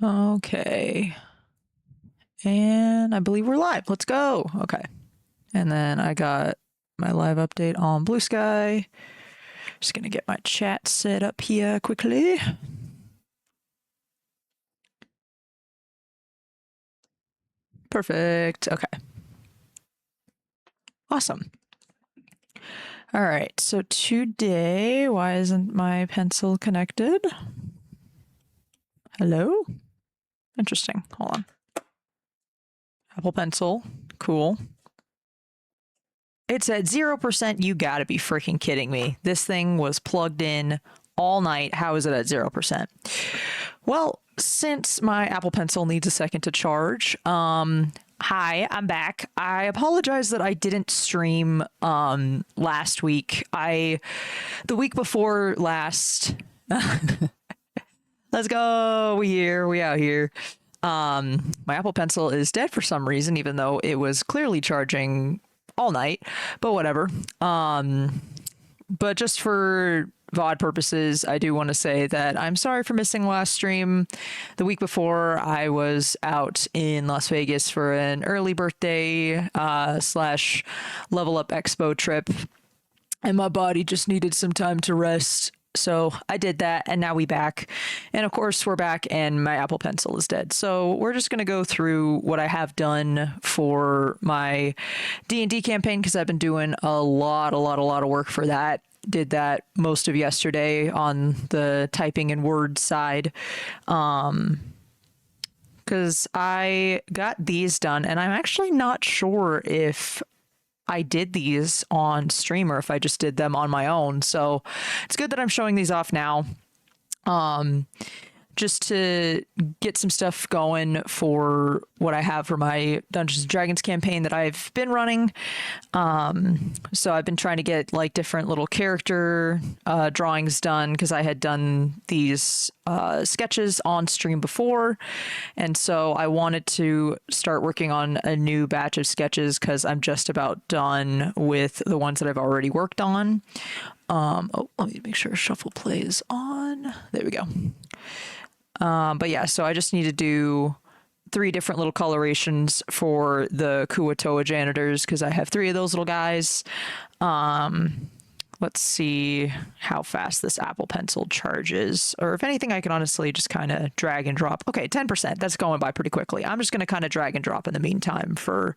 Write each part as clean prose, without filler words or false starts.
Okay. And I believe we're live. Let's go. Okay. And then I got my live update on Blue Sky. Just going to get my chat set up here quickly. Perfect. Okay. Awesome. All right. So today, why isn't my pencil connected? Hello? Interesting. Hold on. Apple Pencil. Cool. It's at 0%. You gotta be freaking kidding me. This thing was plugged in all night. How is it at 0%? Well, since my Apple Pencil needs a second to charge, hi, I'm back. I apologize that I didn't stream last week. The week before last. Let's go. We out here. My Apple Pencil is dead for some reason, even though it was clearly charging all night, but whatever. But just for VOD purposes, I do want to say that I'm sorry for missing last stream. The week before, I was out in Las Vegas for an early birthday slash level up expo trip, and my body just needed some time to rest. So I did that, and now we back. And of course, we're back, and my Apple Pencil is dead. So we're just going to go through what I have done for my D&D campaign, because I've been doing a lot of work for that. Did that most of yesterday on the typing and word side. Because I got these done, and I'm actually not sure if I did these on stream or if I just did them on my own. So it's good that I'm showing these off now. Just to get some stuff going for what I have for my Dungeons and Dragons campaign that I've been running. So I've been trying to get like different little character drawings done, because I had done these sketches on stream before. And so I wanted to start working on a new batch of sketches, because I'm just about done with the ones that I've already worked on. Let me make sure shuffle play is on. There we go. But yeah, so I just need to do 3 different little colorations for the Kuatoa janitors, because I have 3 of those little guys. Let's see how fast this Apple Pencil charges, or if anything, I can honestly just kind of drag and drop. Okay, 10%. That's going by pretty quickly. I'm just going to kind of drag and drop in the meantime for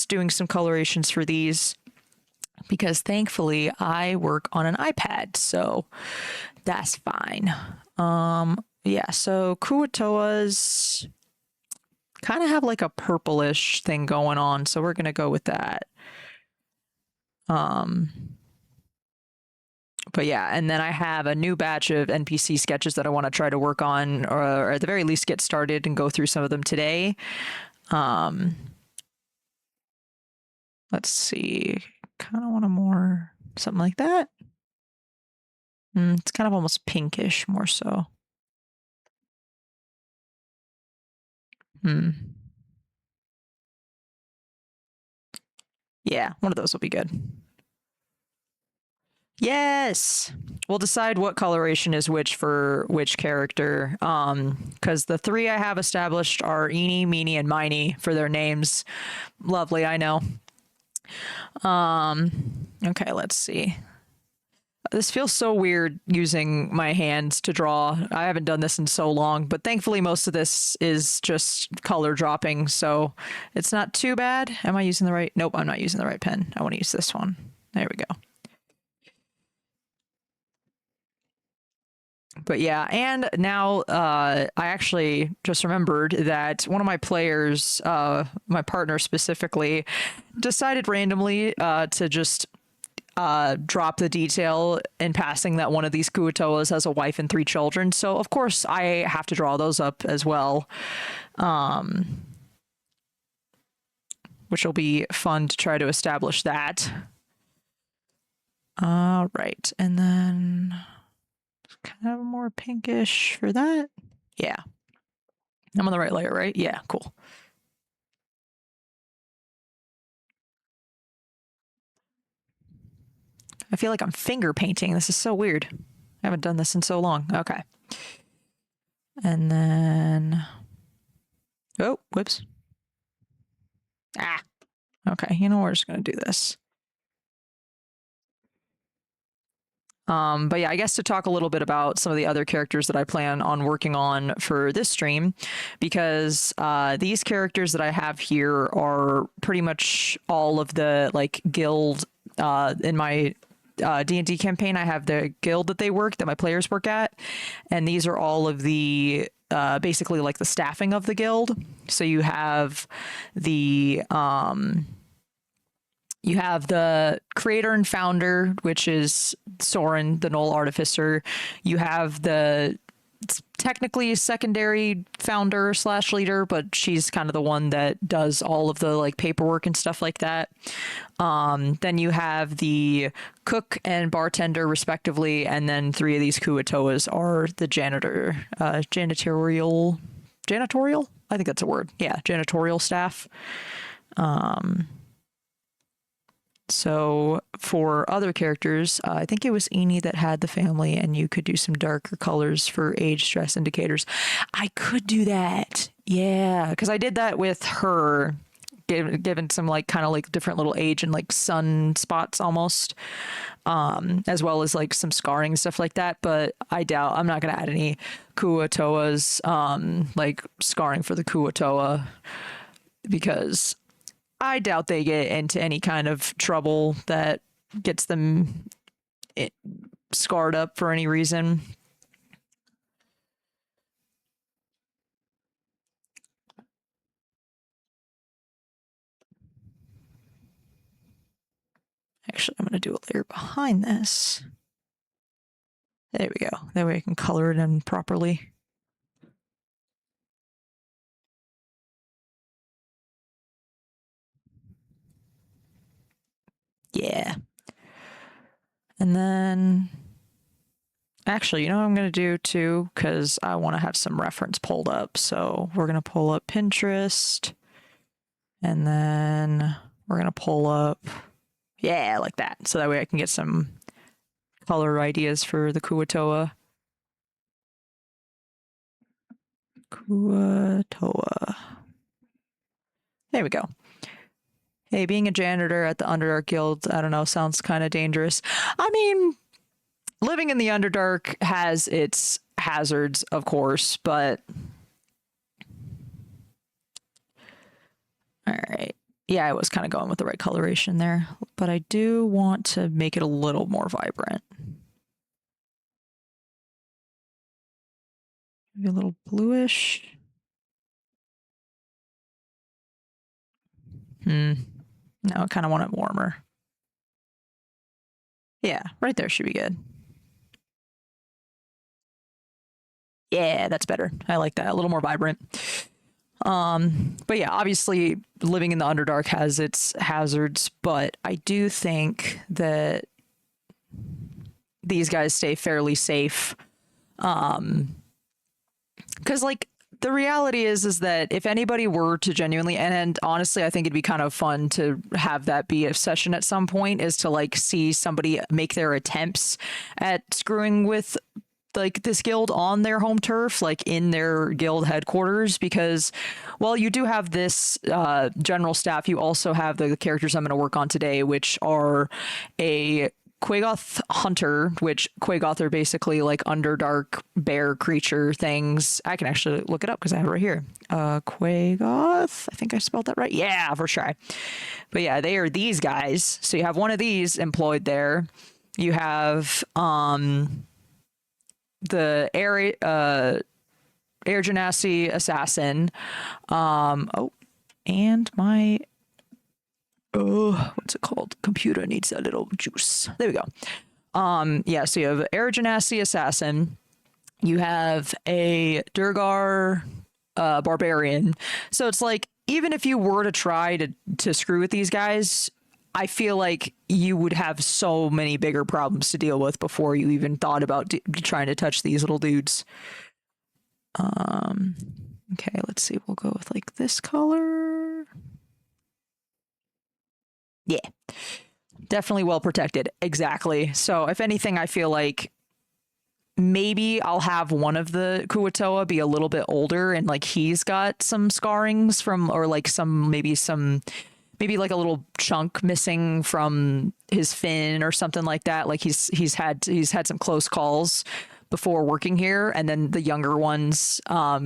doing some colorations for these, because thankfully I work on an iPad, so that's fine. Yeah, so Kuatoas kind of have like a purplish thing going on, so we're gonna go with that. But yeah, and then I have a new batch of NPC sketches that I want to try to work on, or at the very least get started and go through some of them today. Let's see, kind of want a more something like that. It's kind of almost pinkish, more so. Yeah, one of those will be good. Yes. We'll decide what coloration is which for which character. Because the 3 I have established are Eenie, Meenie, and Miney for their names. Lovely, I know. Okay, let's see. This feels so weird using my hands to draw. I haven't done this in so long, but thankfully most of this is just color dropping, so it's not too bad. Am I using the right? Nope, I'm not using the right pen. I want to use this one. There we go. But yeah, and now I actually just remembered that one of my players, my partner specifically, decided randomly to just drop the detail in passing that one of these Kuatoas has a wife and 3 children. So of course I have to draw those up as well, which will be fun to try to establish that. All right, and then kind of more pinkish for that. Yeah. I'm on the right layer, right? Yeah, cool. I feel like I'm finger painting. This is so weird. I haven't done this in so long. Okay. And then, oh, whoops. Ah, okay. You know, we're just going to do this. But yeah, I guess to talk a little bit about some of the other characters that I plan on working on for this stream, because these characters that I have here are pretty much all of the like guild in my D&D campaign. I have the guild that they work, that my players work at, and these are all of the basically like the staffing of the guild. So you have the creator and founder, which is Soren, the Null Artificer. You have the technically secondary founder slash leader, but she's kind of the one that does all of the like paperwork and stuff like that. Then you have the cook and bartender respectively, and then three of these Kuatoas are the janitorial. I think that's a word. Yeah, janitorial staff. So for other characters, I think it was Eni that had the family, and you could do some darker colors for age stress indicators. I could do that. Yeah, because I did that with her, given some like kind of like different little age and like sun spots almost, as well as like some scarring and stuff like that. But I doubt I'm not going to add any Kuatoas, like scarring for the Kuatoa, because I doubt they get into any kind of trouble that gets them scarred up for any reason. Actually, I'm going to do a layer behind this. There we go. That way I can color it in properly. Yeah. And then, actually, you know what I'm going to do too? Because I want to have some reference pulled up. So we're going to pull up Pinterest. And then we're going to pull up, yeah, like that. So that way I can get some color ideas for the Kuatoa. Kuatoa. There we go. Hey, being a janitor at the Underdark Guild, I don't know, sounds kind of dangerous. I mean, living in the Underdark has its hazards, of course, but all right. Yeah, I was kind of going with the right coloration there, but I do want to make it a little more vibrant. Maybe a little bluish. No, I kind of want it warmer. Yeah, right there should be good. Yeah, that's better. I like that. A little more vibrant. But yeah, obviously living in the Underdark has its hazards, but I do think that these guys stay fairly safe. Because like the reality is that if anybody were to genuinely, and honestly, I think it'd be kind of fun to have that be a session at some point, is to like see somebody make their attempts at screwing with like this guild on their home turf, like in their guild headquarters, because while you do have this general staff, you also have the characters I'm going to work on today, which are a Quagoth hunter, which Quagoth are basically like underdark bear creature things. I can actually look it up because I have it right here. Quagoth, I think I spelled that right. Yeah, for sure. But yeah, they are these guys. So you have one of these employed there. You have the air genasi assassin. And my what's it called? Computer needs a little juice. There we go. Yeah, so you have air genasi assassin. You have a Durgar barbarian. So it's like, even if you were to try to screw with these guys, I feel like you would have so many bigger problems to deal with before you even thought about trying to touch these little dudes. Okay, let's see. We'll go with like this color. Yeah. Definitely well protected. Exactly. So if anything, I feel like maybe I'll have one of the Kuatoa be a little bit older and like he's got some scarrings from, or like maybe like a little chunk missing from his fin or something like that. Like he's had some close calls before working here, and then the younger ones are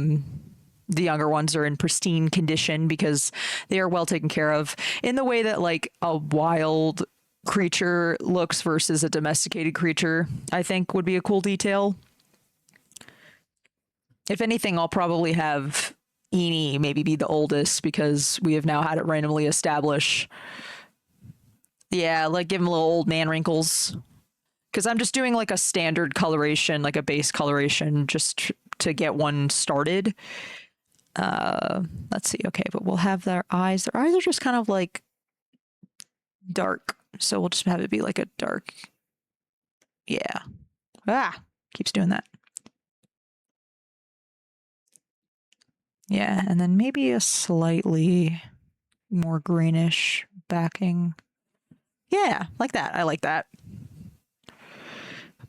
in pristine condition because they are well taken care of in the way that like a wild creature looks versus a domesticated creature, I think would be a cool detail. If anything, I'll probably have Eenie maybe be the oldest because we have now had it randomly establish. Yeah, like give him little old man wrinkles. Because I'm just doing like a standard coloration, like a base coloration, just to get one started. Let's see. Okay, but we'll have their eyes. Their eyes are just kind of like dark. So we'll just have it be like a dark. Yeah. Keeps doing that. Yeah, and then maybe a slightly more greenish backing. Yeah, like that. I like that.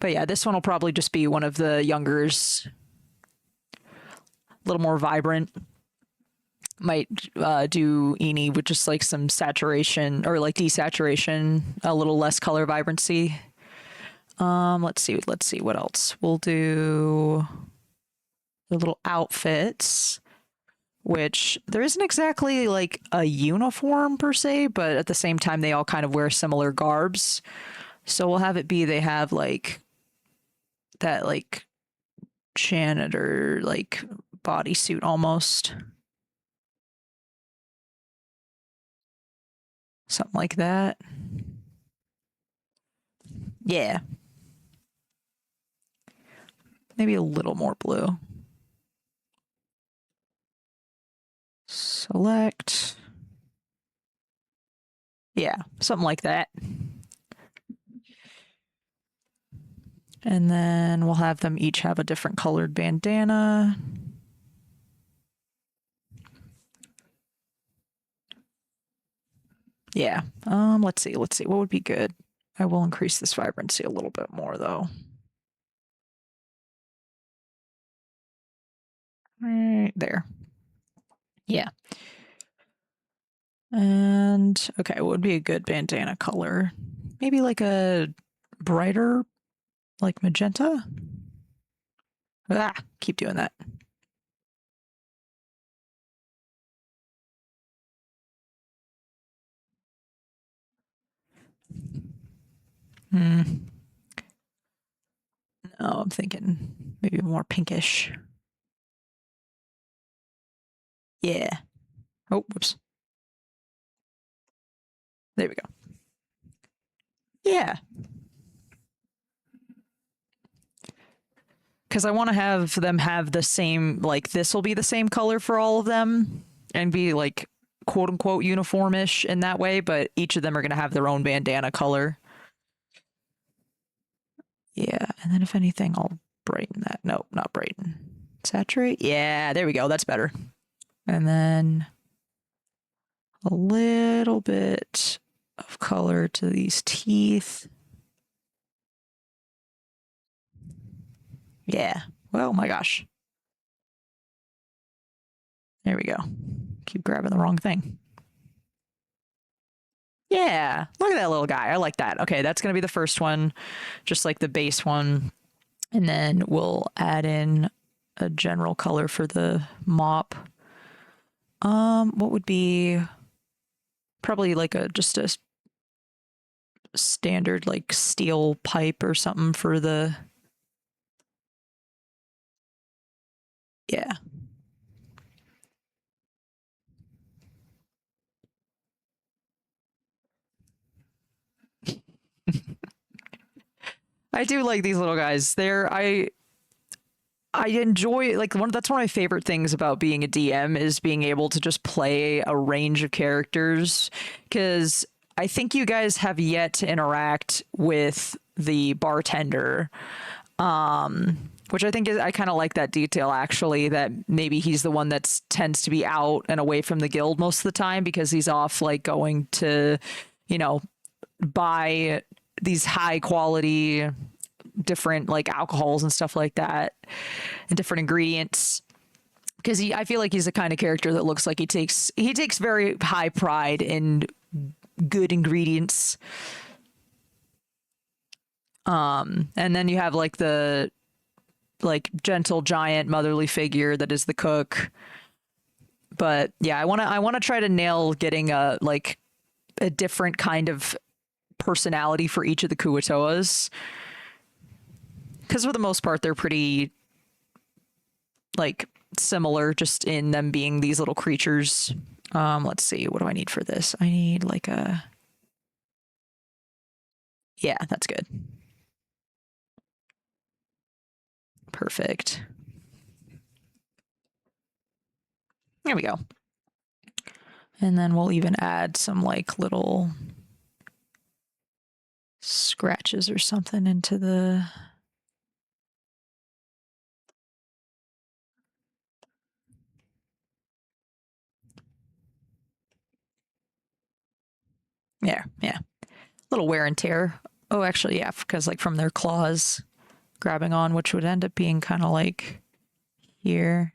But yeah, this one will probably just be one of the youngers. A little more vibrant. Might do Eenie with just like some saturation or like desaturation, a little less color vibrancy. Let's see what else. We'll do the little outfits, which there isn't exactly like a uniform per se, but at the same time they all kind of wear similar garbs. So we'll have it be they have like that like janitor like bodysuit almost. Something like that. Yeah. Maybe a little more blue. Select. Yeah, something like that. And then we'll have them each have a different colored bandana. Yeah. Let's see. What would be good? I will increase this vibrancy a little bit more though. Right there. Yeah. And okay, what would be a good bandana color? Maybe like a brighter, like magenta? Keep doing that. No, I'm thinking maybe more pinkish. Yeah. Oh, whoops. There we go. Yeah. Because I want to have them have the same, like, this will be the same color for all of them and be like quote unquote uniformish in that way, but each of them are going to have their own bandana color. Yeah. And then if anything, I'll brighten that. Nope, not brighten. Saturate. Yeah, there we go. That's better. And then a little bit of color to these teeth. Yeah. Well, my gosh. There we go. Keep grabbing the wrong thing. Yeah. Look at that little guy. I like that. Okay, that's going to be the first one, just like the base one. And then we'll add in a general color for the mop. What would be probably like just a standard like steel pipe or something for the. Yeah. I do like these little guys. I enjoy like that's one of my favorite things about being a DM is being able to just play a range of characters, because I think you guys have yet to interact with the bartender, which I think is I kind of like that detail actually, that maybe he's the one that tends to be out and away from the guild most of the time because he's off like going to, buy these high quality different like alcohols and stuff like that, and different ingredients. Because I feel like he's the kind of character that looks like he takes very high pride in good ingredients. And then you have like the like gentle giant motherly figure that is the cook. But yeah, I want to try to nail getting a like a different kind of personality for each of the Kuatoas, because for the most part they're pretty like similar, just in them being these little creatures. Let's see, what do I need for this? I need like a, yeah, that's good. Perfect. There we go. And then we'll even add some like little scratches or something into the, yeah, little wear and tear. Oh, actually, yeah, because like from their claws grabbing on, which would end up being kind of like here.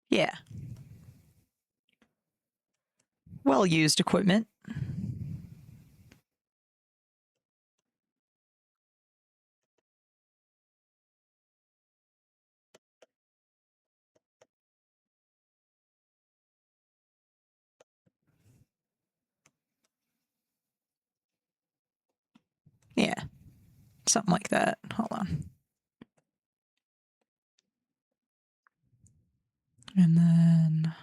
Yeah, well used equipment. Yeah, something like that. Hold on. And then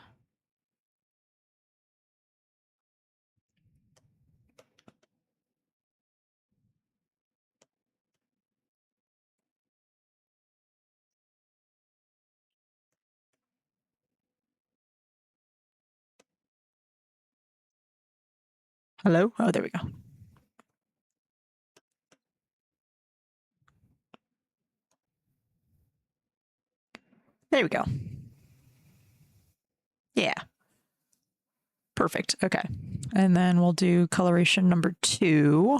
hello. Oh, there we go. There we go. Yeah, perfect. Okay. And then we'll do coloration number 2.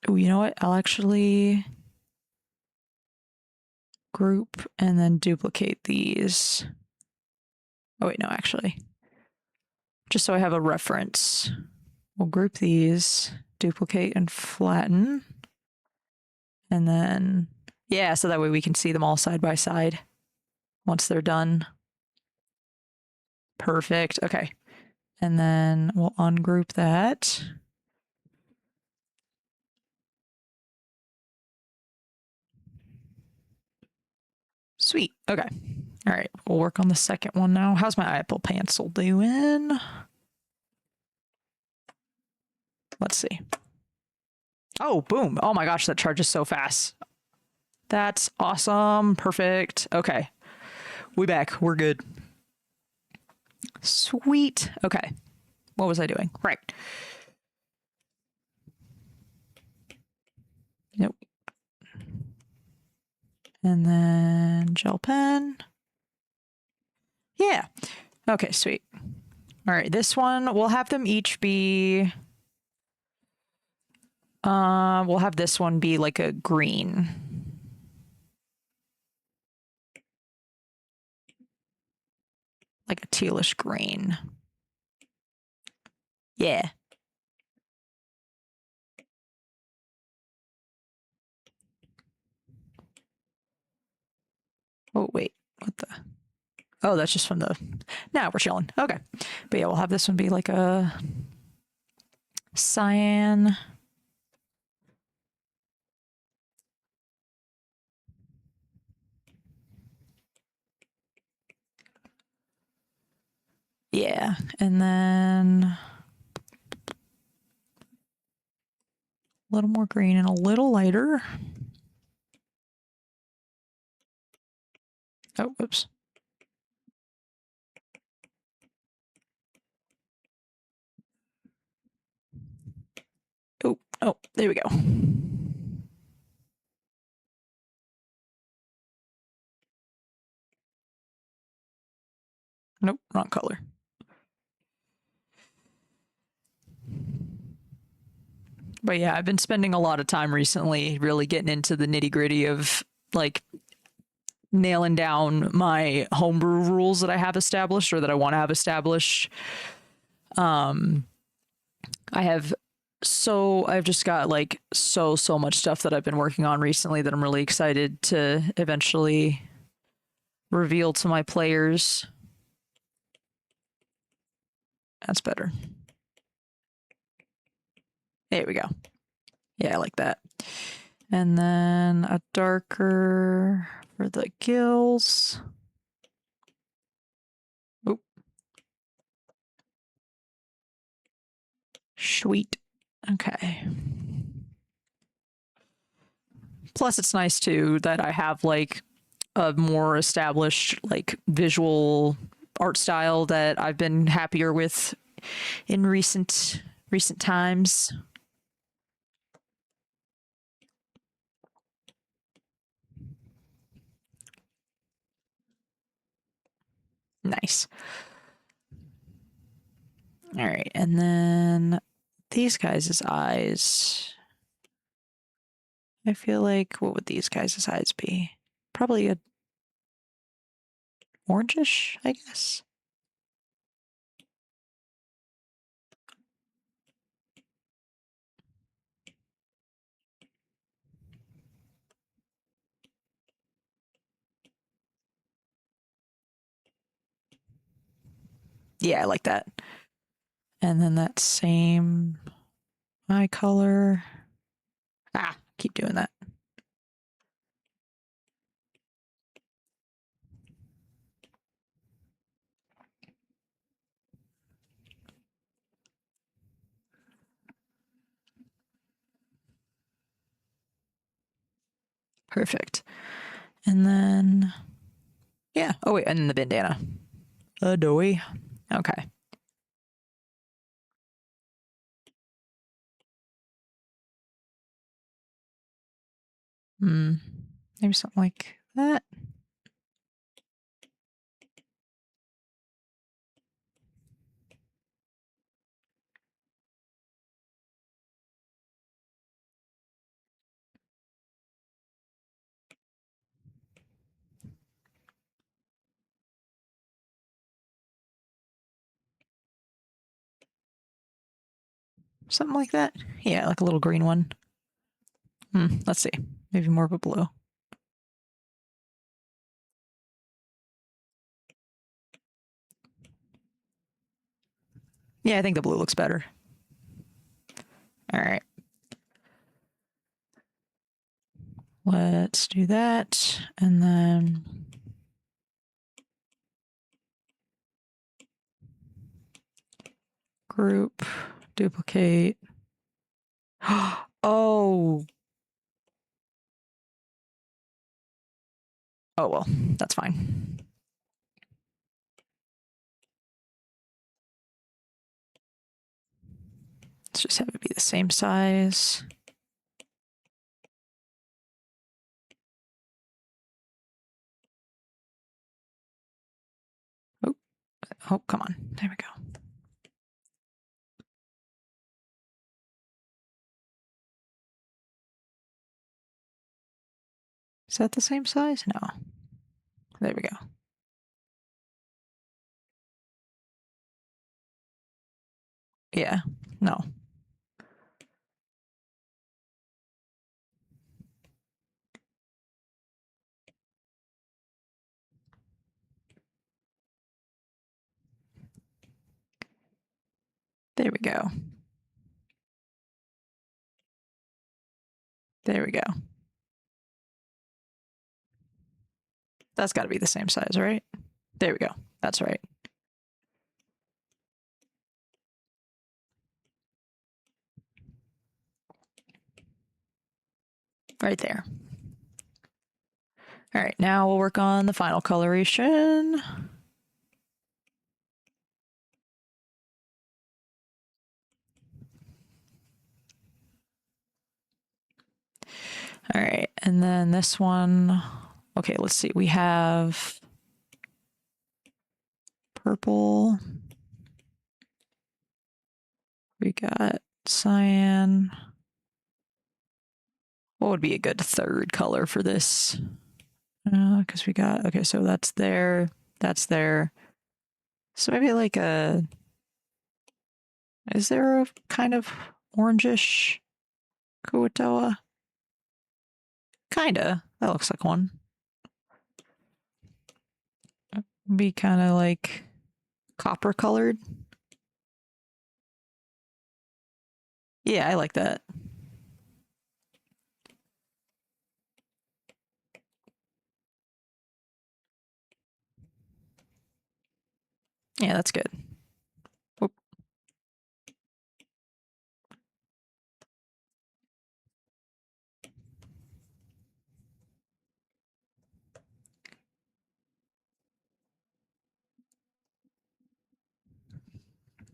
Oh, you know what? I'll actually group and then duplicate these. Oh, wait, no, actually. Just so I have a reference, we'll group these, duplicate and flatten. And then, yeah, so that way we can see them all side by side once they're done. Perfect. Okay. And then we'll ungroup that. Sweet. Okay. All right. We'll work on the second one now. How's my Apple Pencil doing? Let's see. Oh, boom. Oh my gosh, that charges so fast. That's awesome. Perfect. Okay. We back. We're good. Sweet. Okay. What was I doing? Right. Nope. And then gel pen. Yeah. Okay, sweet. All right, this one, we'll have them each be, we'll have this one be like a green. Like a tealish green. Yeah. Oh, wait. What the? Oh, that's just from the, now we're chilling. Okay. But yeah, we'll have this one be like a cyan. Yeah. And then a little more green and a little lighter. Oh, oops. Oh, there we go. Nope, wrong color. But yeah, I've been spending a lot of time recently really getting into the nitty gritty of like nailing down my homebrew rules that I have established or that I want to have established. I have I've just got like so much stuff that I've been working on recently that I'm really excited to eventually reveal to my players. That's better. There we go. Yeah, I like that. And then a darker for the gills. Oop. Sweet. Okay. Plus, it's nice too that I have like a more established like visual art style that I've been happier with in recent times. Nice. All right, and then these guys' eyes. I feel like what would these guys' eyes be? Probably a orangish, I guess. Yeah, I like that. And then that same eye color. Ah, keep doing that. Perfect. And then, yeah. Oh, wait. And then the bandana. Adoy. Okay. Maybe something like that. Something like that. Yeah, like a little green one. Let's see. Maybe more of a blue. Yeah, I think the blue looks better. All right. Let's do that. And then group, duplicate. Oh. Oh, well, that's fine. Let's just have it be the same size. Oh, come on. There we go. Is that the same size? No. There we go. Yeah. No. There we go. There we go. That's got to be the same size, right? There we go. That's right. Right there. All right, now we'll work on the final coloration. All right, and then this one. Okay, let's see. We have purple. We got cyan. What would be a good third color for this? Because we got, okay, so that's there. That's there. So maybe like a, is there a kind of orangish Kuatoa? Kinda. That looks like one. Be kind of like copper colored. Yeah, I like that. Yeah, that's good. Oop.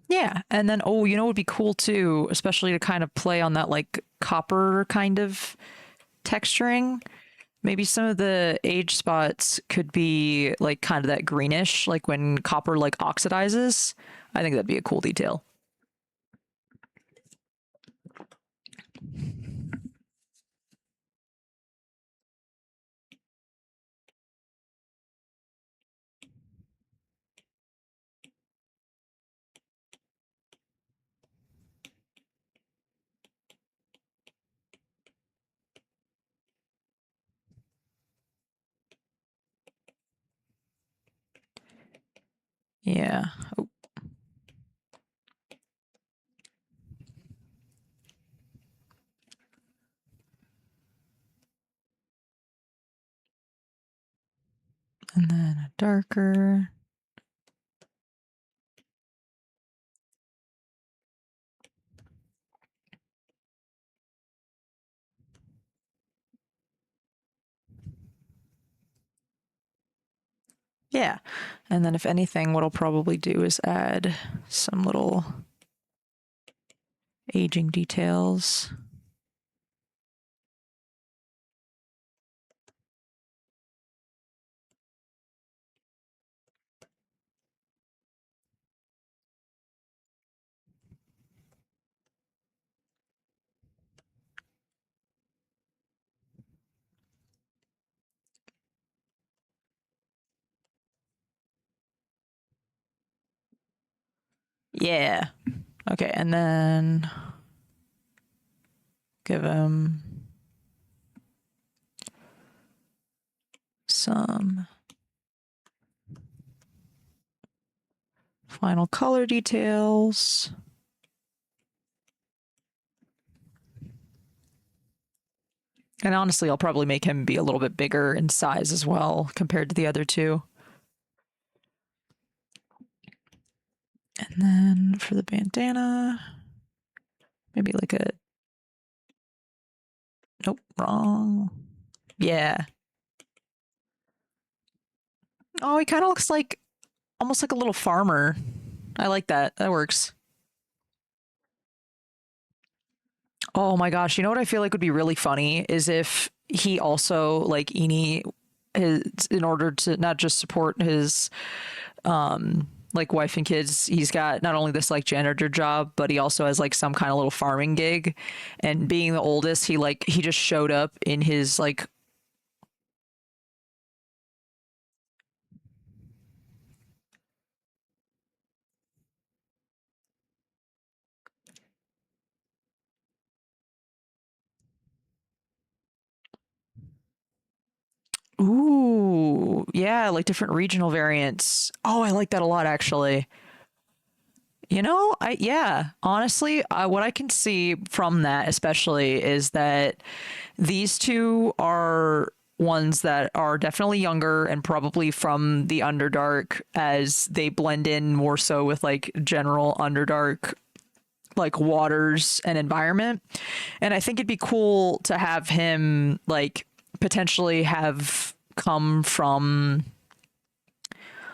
Yeah, and then oh, you know what would be cool too, especially to kind of play on that like copper kind of texturing. Maybe some of the age spots could be like kind of that greenish, like when copper like oxidizes. I think that'd be a cool detail. Yeah. Oh. And then a darker. Yeah. And then if anything, what I'll probably do is add some little aging details. Yeah. Okay, and then give him some final color details. And honestly, I'll probably make him be a little bit bigger in size as well compared to the other two. And then for the bandana, maybe like a, nope, wrong. Yeah. Oh, he kind of looks like almost like a little farmer. I like that. That works. Oh my gosh, you know what I feel like would be really funny is if he also like Eni his in order to not just support his like wife and kids, he's got not only this like janitor job, but he also has like some kind of little farming gig. And being the oldest, he just showed up in his like ooh, yeah, like different regional variants. Oh, I like that a lot actually. You know, yeah, honestly, what I can see from that especially is that these two are ones that are definitely younger and probably from the Underdark as they blend in more so with like general Underdark like waters and environment. And I think it'd be cool to have him like potentially have come from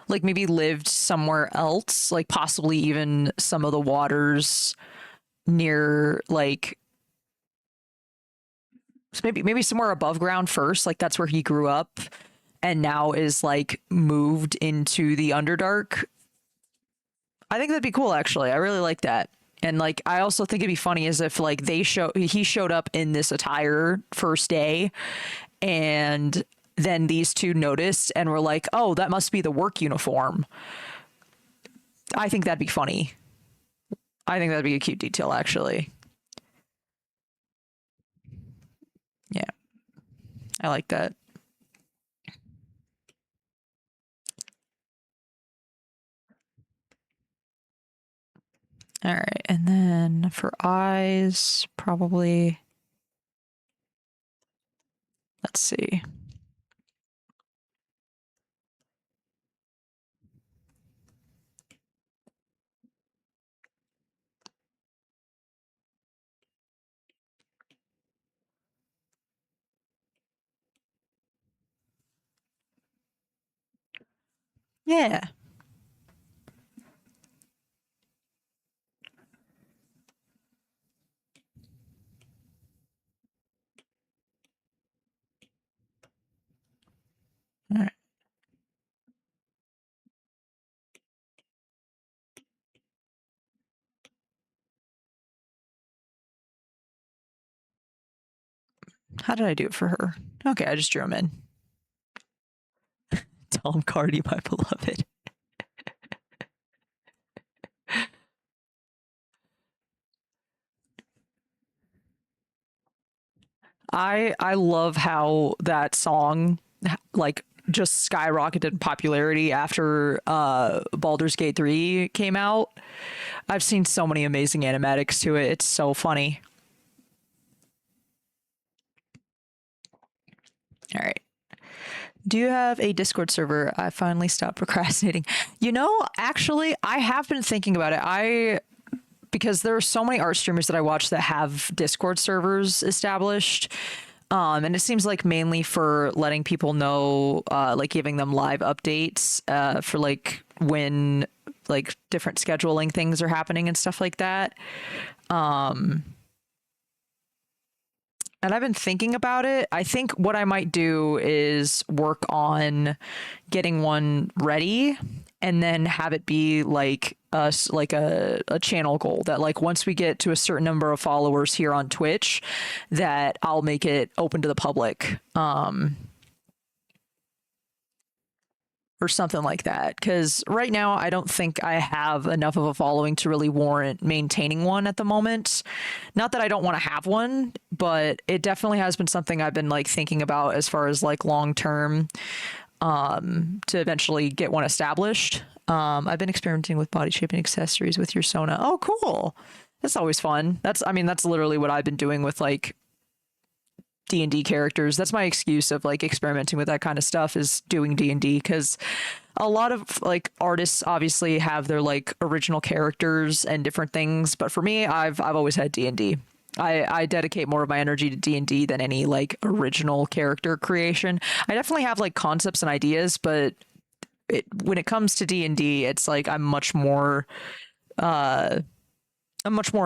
like maybe lived somewhere else, like possibly even some of the waters near like maybe somewhere above ground first, like that's where he grew up and now is like moved into the Underdark I think that'd be cool actually. I really like that. And like I also think it'd be funny as if like he showed up in this attire first day and then these two noticed and were like, "Oh, that must be the work uniform." I think that'd be funny. I think that'd be a cute detail actually. Yeah. I like that. All right. And then for eyes, probably let's see. Yeah. All right. How did I do it for her? Okay, I just drew him in. Tom Cardy, my beloved. I love how that song like just skyrocketed in popularity after Baldur's Gate 3 came out. I've seen so many amazing animatics to it. It's so funny. All right. Do you have a Discord server? I finally stopped procrastinating. You know, actually, I have been thinking about it. I because there are so many art streamers that I watch that have Discord servers established. And it seems like mainly for letting people know, like giving them live updates for like when like different scheduling things are happening and stuff like that. And I've been thinking about it. I think what I might do is work on getting one ready and then have it be like us like a channel goal that like once we get to a certain number of followers here on Twitch that I'll make it open to the public or something like that. Because right now, I don't think I have enough of a following to really warrant maintaining one at the moment. Not that I don't want to have one, but it definitely has been something I've been like thinking about as far as like long term to eventually get one established. I've been experimenting with body shaping accessories with your Sona. Oh, cool. That's always fun. I mean, that's literally what I've been doing with like D&D characters. That's my excuse of like experimenting with that kind of stuff is doing D&D because a lot of like artists obviously have their like original characters and different things, but for me I've always had D&D. I dedicate more of my energy to D&D than any like original character creation. I definitely have like concepts and ideas, but when it comes to D&D, it's like uh I'm much more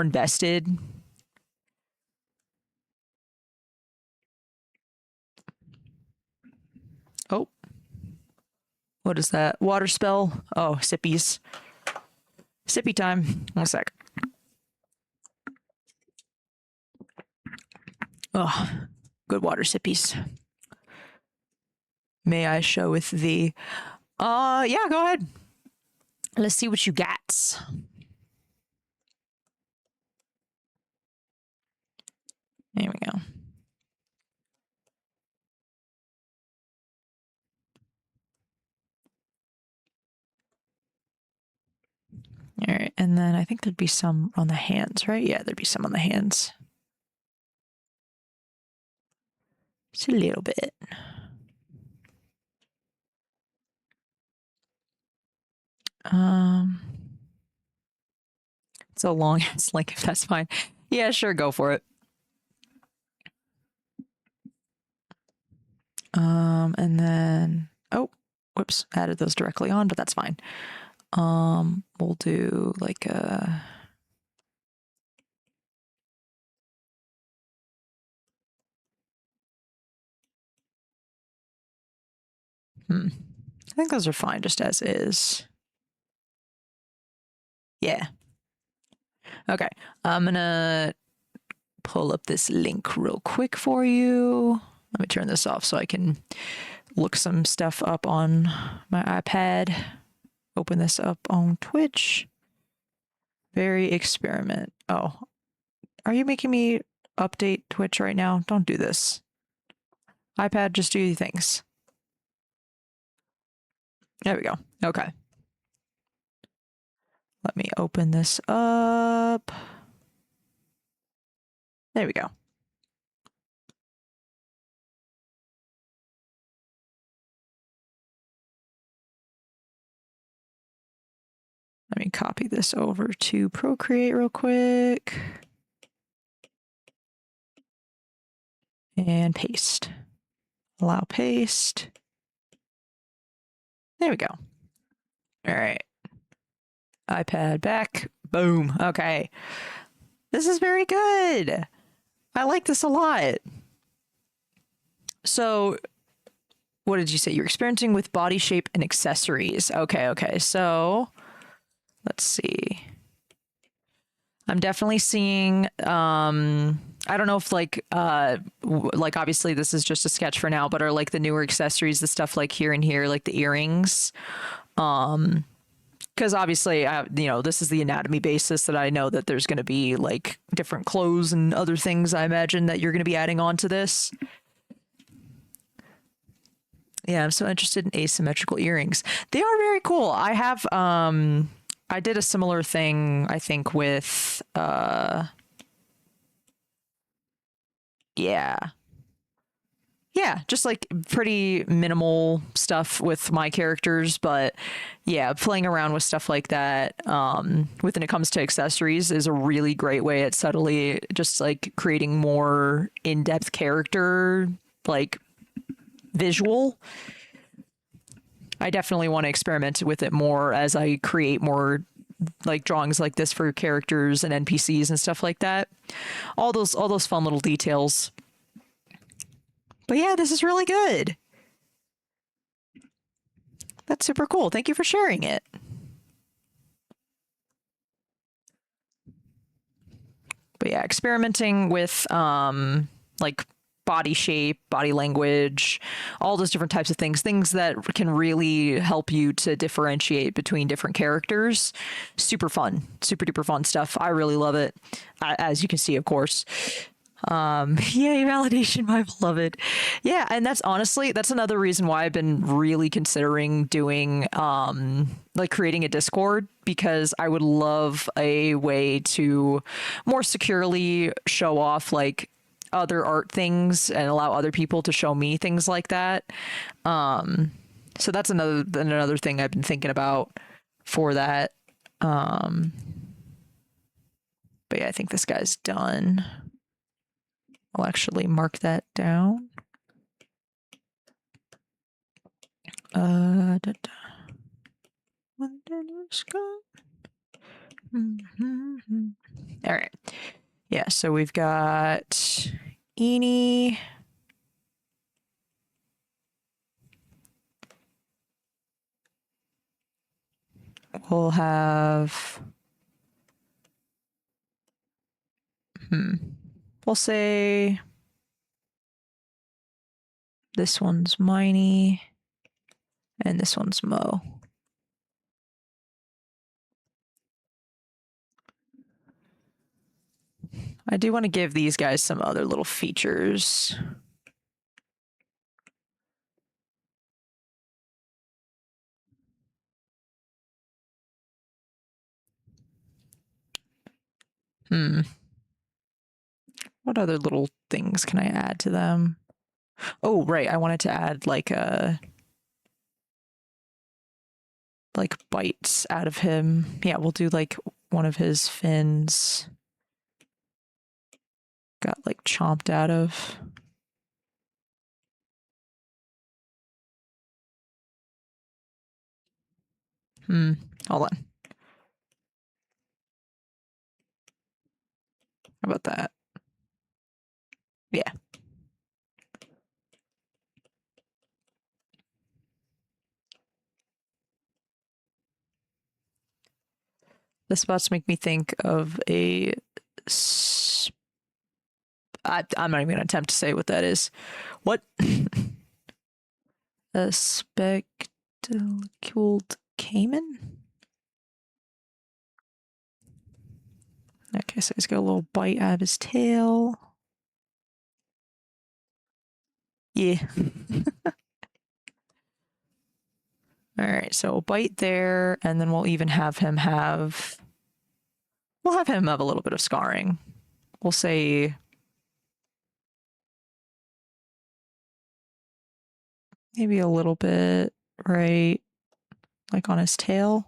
invested. Oh, what is that? Water spell? Oh, sippies. Sippy time. One sec. Oh, good water sippies. May I show with thee? Yeah, go ahead. Let's see what you got. There we go. All right, and then I think there'd be some on the hands, right? Yeah, there'd be some on the hands. Just a little bit. Um, it's a long ass link if that's fine. Yeah, sure, go for it. And then whoops, added those directly on, but that's fine. We'll do like a I think those are fine just as is. Yeah. Okay. I'm gonna pull up this link real quick for you. Let me turn this off so I can look some stuff up on my iPad. Open this up on Twitch. Very experiment. Oh, are you making me update Twitch right now? Don't do this. iPad, just do your things. There we go. Okay. Let me open this up. There we go. Let me copy this over to Procreate real quick. And paste. Allow paste. There we go. All right. iPad back. Boom. Okay. This is very good. I like this a lot. So, what did you say? You're experimenting with body shape and accessories. Okay. So, let's see. I'm definitely seeing I don't know if like obviously this is just a sketch for now, but are like the newer accessories, the stuff like here and here, like the earrings. Because obviously, this is the anatomy basis that I know that there's going to be like different clothes and other things I imagine that you're going to be adding on to this. Yeah, I'm so interested in asymmetrical earrings. They are very cool. I have I did a similar thing, I think, with yeah. Yeah, just like pretty minimal stuff with my characters, but yeah, playing around with stuff like that when it comes to accessories is a really great way at subtly just like creating more in-depth character, like visual. I definitely want to experiment with it more as I create more like drawings like this for characters and NPCs and stuff like that. All those fun little details. But yeah, this is really good. That's super cool. Thank you for sharing it. But yeah, experimenting with like body shape, body language, all those different types of things that can really help you to differentiate between different characters. Super fun, super duper fun stuff. I really love it. As you can see, of course. Yay, validation, my beloved. Yeah, and that's another reason why I've been really considering doing like creating a Discord, because I would love a way to more securely show off like other art things and allow other people to show me things like that. So that's another thing I've been thinking about for that. But yeah, I think this guy's done. I'll actually mark that down. Da, da. All right. Yeah, so we've got Eenie. We'll have we'll say this one's Miney and this one's Mo. I do want to give these guys some other little features. What other little things can I add to them? Oh, right. I wanted to add like bites out of him. Yeah, we'll do like one of his fins got like chomped out of. Hold on. How about that? Yeah. The spots make me think of a. I'm not even gonna attempt to say what that is. What? A spectacled caiman? Okay, so he's got a little bite out of his tail. Yeah. All right, so we'll bite there, and then we'll even have him have. We'll have him have a little bit of scarring. We'll say. Maybe a little bit, right? Like on his tail.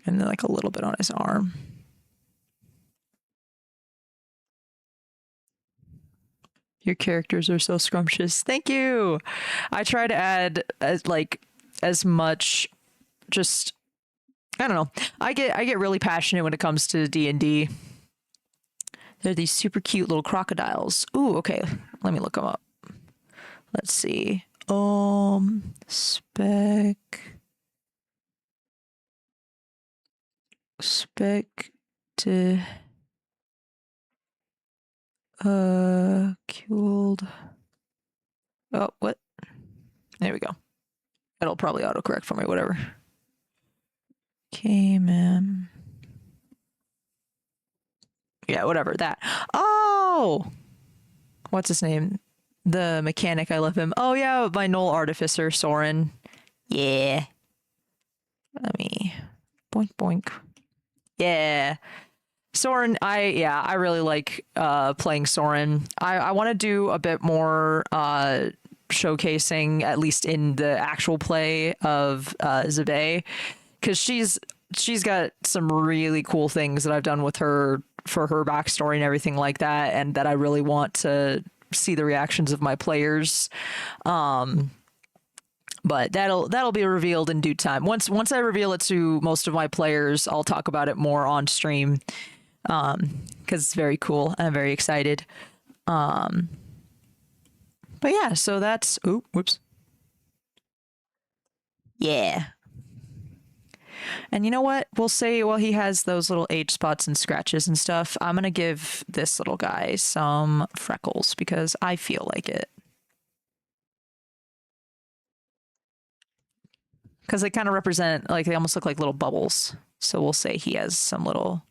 And then like a little bit on his arm. Your characters are so scrumptious. Thank you. I try to add as much just I don't know. I get really passionate when it comes to D&D. They're these super cute little crocodiles. Ooh, okay. Let me look them up. Let's see. Spectacled. Oh, what? There we go. It'll probably autocorrect for me, whatever. Cayman. Yeah, whatever, that. Oh! What's his name? The mechanic, I love him. Oh, yeah, my Knoll Artificer, Soren. Yeah. Let me... Boink, boink. Yeah. Soren, I really like playing Soren. I want to do a bit more showcasing, at least in the actual play of Zabe, because she's got some really cool things that I've done with her for her backstory and everything like that, and that I really want to see the reactions of my players. But that'll be revealed in due time. Once I reveal it to most of my players, I'll talk about it more on stream, because it's very cool. I'm very excited. But yeah, so that's whoops. Yeah. And you know what? We'll say, well, he has those little age spots and scratches and stuff. I'm going to give this little guy some freckles because I feel like it. Because they kind of represent, like, they almost look like little bubbles. So we'll say he has some little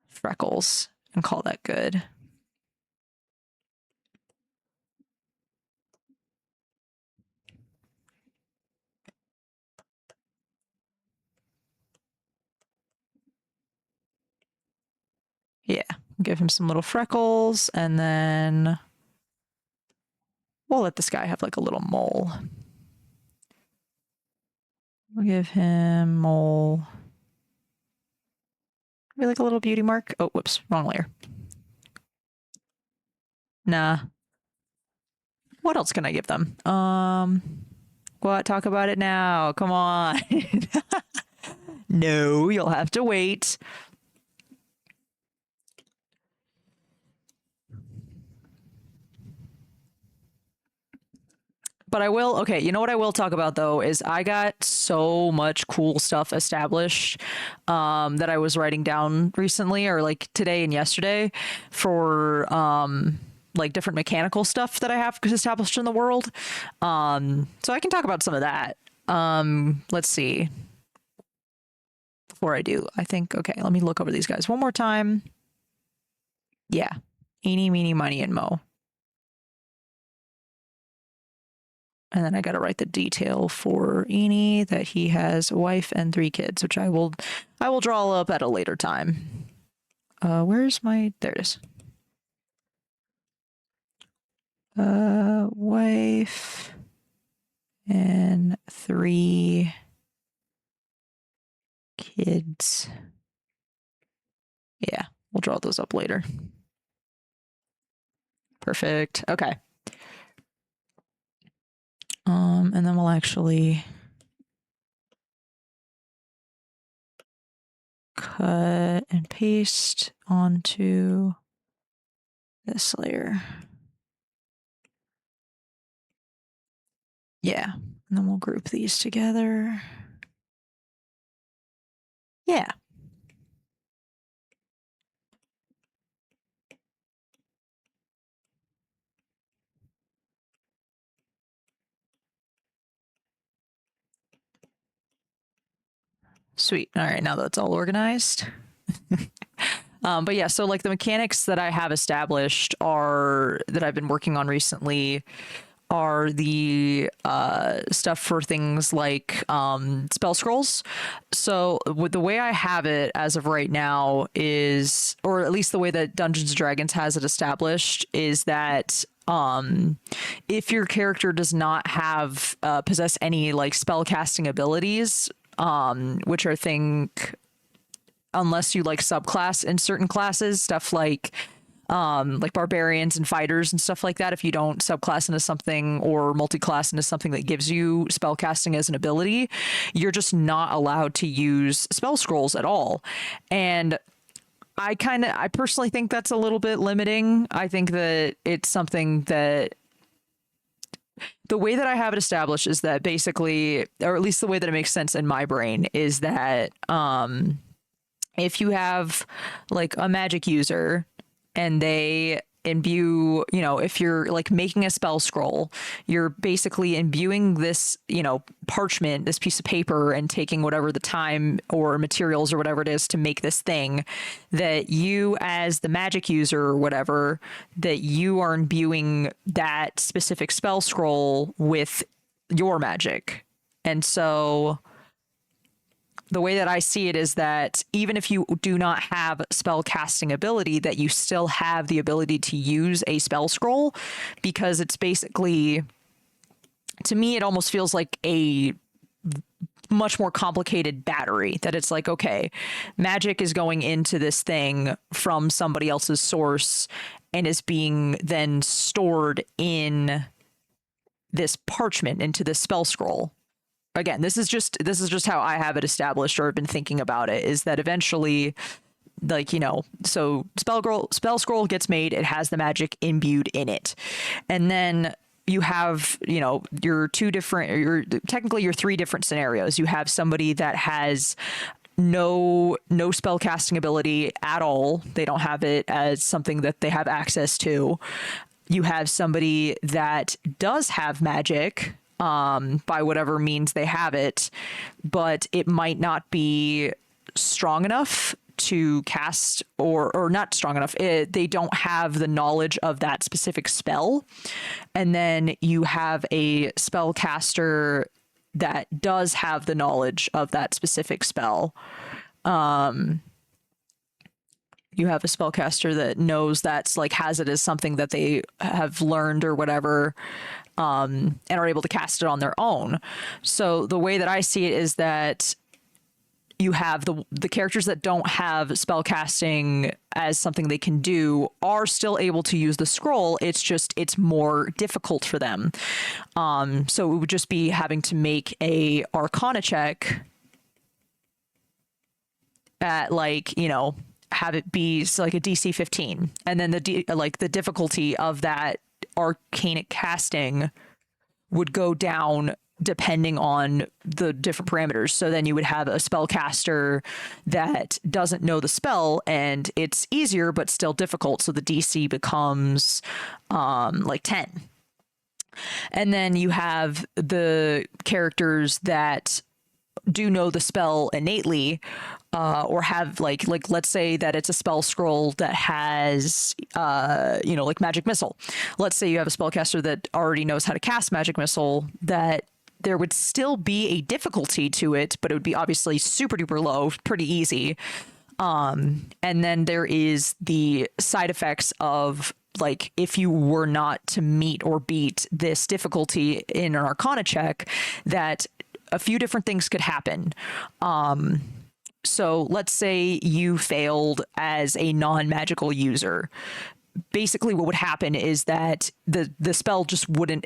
freckles and call that good. Yeah, give him some little freckles, and then we'll let this guy have like a little mole. We'll give him mole. Maybe like a little beauty mark. Oh, whoops, wrong layer. Nah. What else can I give them? What? Talk about it now. Come on. No, you'll have to wait. But I will, okay, you know what I will talk about though is I got so much cool stuff established that I was writing down recently, or like today and yesterday, for like different mechanical stuff that I have established in the world. So I can talk about some of that. Let's see. Before I do, I think, okay, let me look over these guys one more time. Yeah. Eeny, meeny, miny, and mo. And then I got to write the detail for Eni that he has a wife and 3 kids, which I will draw up at a later time. Where's my, there it is. Wife and 3 kids. Yeah, we'll draw those up later. Perfect. Okay. And then we'll actually cut and paste onto this layer. Yeah, and then we'll group these together. Yeah. Sweet. All right, now that's all organized. But yeah, so like the mechanics that I have established that I've been working on recently are the stuff for things like spell scrolls. So with the way I have it as of right now is, or at least the way that Dungeons and Dragons has it established, is that if your character does not have possess any like spell casting abilities, which I think, unless you like subclass in certain classes, stuff like barbarians and fighters and stuff like that, if you don't subclass into something or multiclass into something that gives you spell casting as an ability, you're just not allowed to use spell scrolls at all. And I personally think that's a little bit limiting. I think that it's something that the way that I have it established is that basically, or at least the way that it makes sense in my brain, is that if you have like a magic user and they imbue, if you're like making a spell scroll, you're basically imbuing this, parchment, this piece of paper, and taking whatever the time or materials or whatever it is to make this thing, that you as the magic user or whatever, that you are imbuing that specific spell scroll with your magic. And so the way that I see it is that even if you do not have spell casting ability, that you still have the ability to use a spell scroll, because it's basically, to me, it almost feels like a much more complicated battery, that it's like, okay, magic is going into this thing from somebody else's source and is being then stored in this parchment, into this spell scroll. Again, this is just how I have it established, or have been thinking about it, is that eventually, like, so spell scroll gets made, it has the magic imbued in it. And then you have, your three different scenarios. You have somebody that has no spell casting ability at all. They don't have it as something that they have access to. You have somebody that does have magic, by whatever means they have it, but it might not be strong enough to cast, or not strong enough. They don't have the knowledge of that specific spell. And then you have a spellcaster that does have the knowledge of that specific spell. You have a spellcaster that knows that's like, has it as something that they have learned or whatever, and are able to cast it on their own. So the way that I see it is that you have the characters that don't have spell casting as something they can do are still able to use the scroll. It's just, it's more difficult for them. So it would just be having to make a Arcana check at, like, have it be like a DC 15, and then the difficulty of that arcanic casting would go down depending on the different parameters. So then you would have a spellcaster that doesn't know the spell, and it's easier but still difficult, so the DC becomes like 10. And then you have the characters that do know the spell innately, or have like let's say that it's a spell scroll that has like magic missile. Let's say you have a spellcaster that already knows how to cast magic missile, that there would still be a difficulty to it, but it would be obviously super duper low, pretty easy. And then there is the side effects of, like, if you were not to meet or beat this difficulty in an Arcana check, that a few different things could happen. So let's say you failed as a non-magical user. basically what would happen is that the spell just wouldn't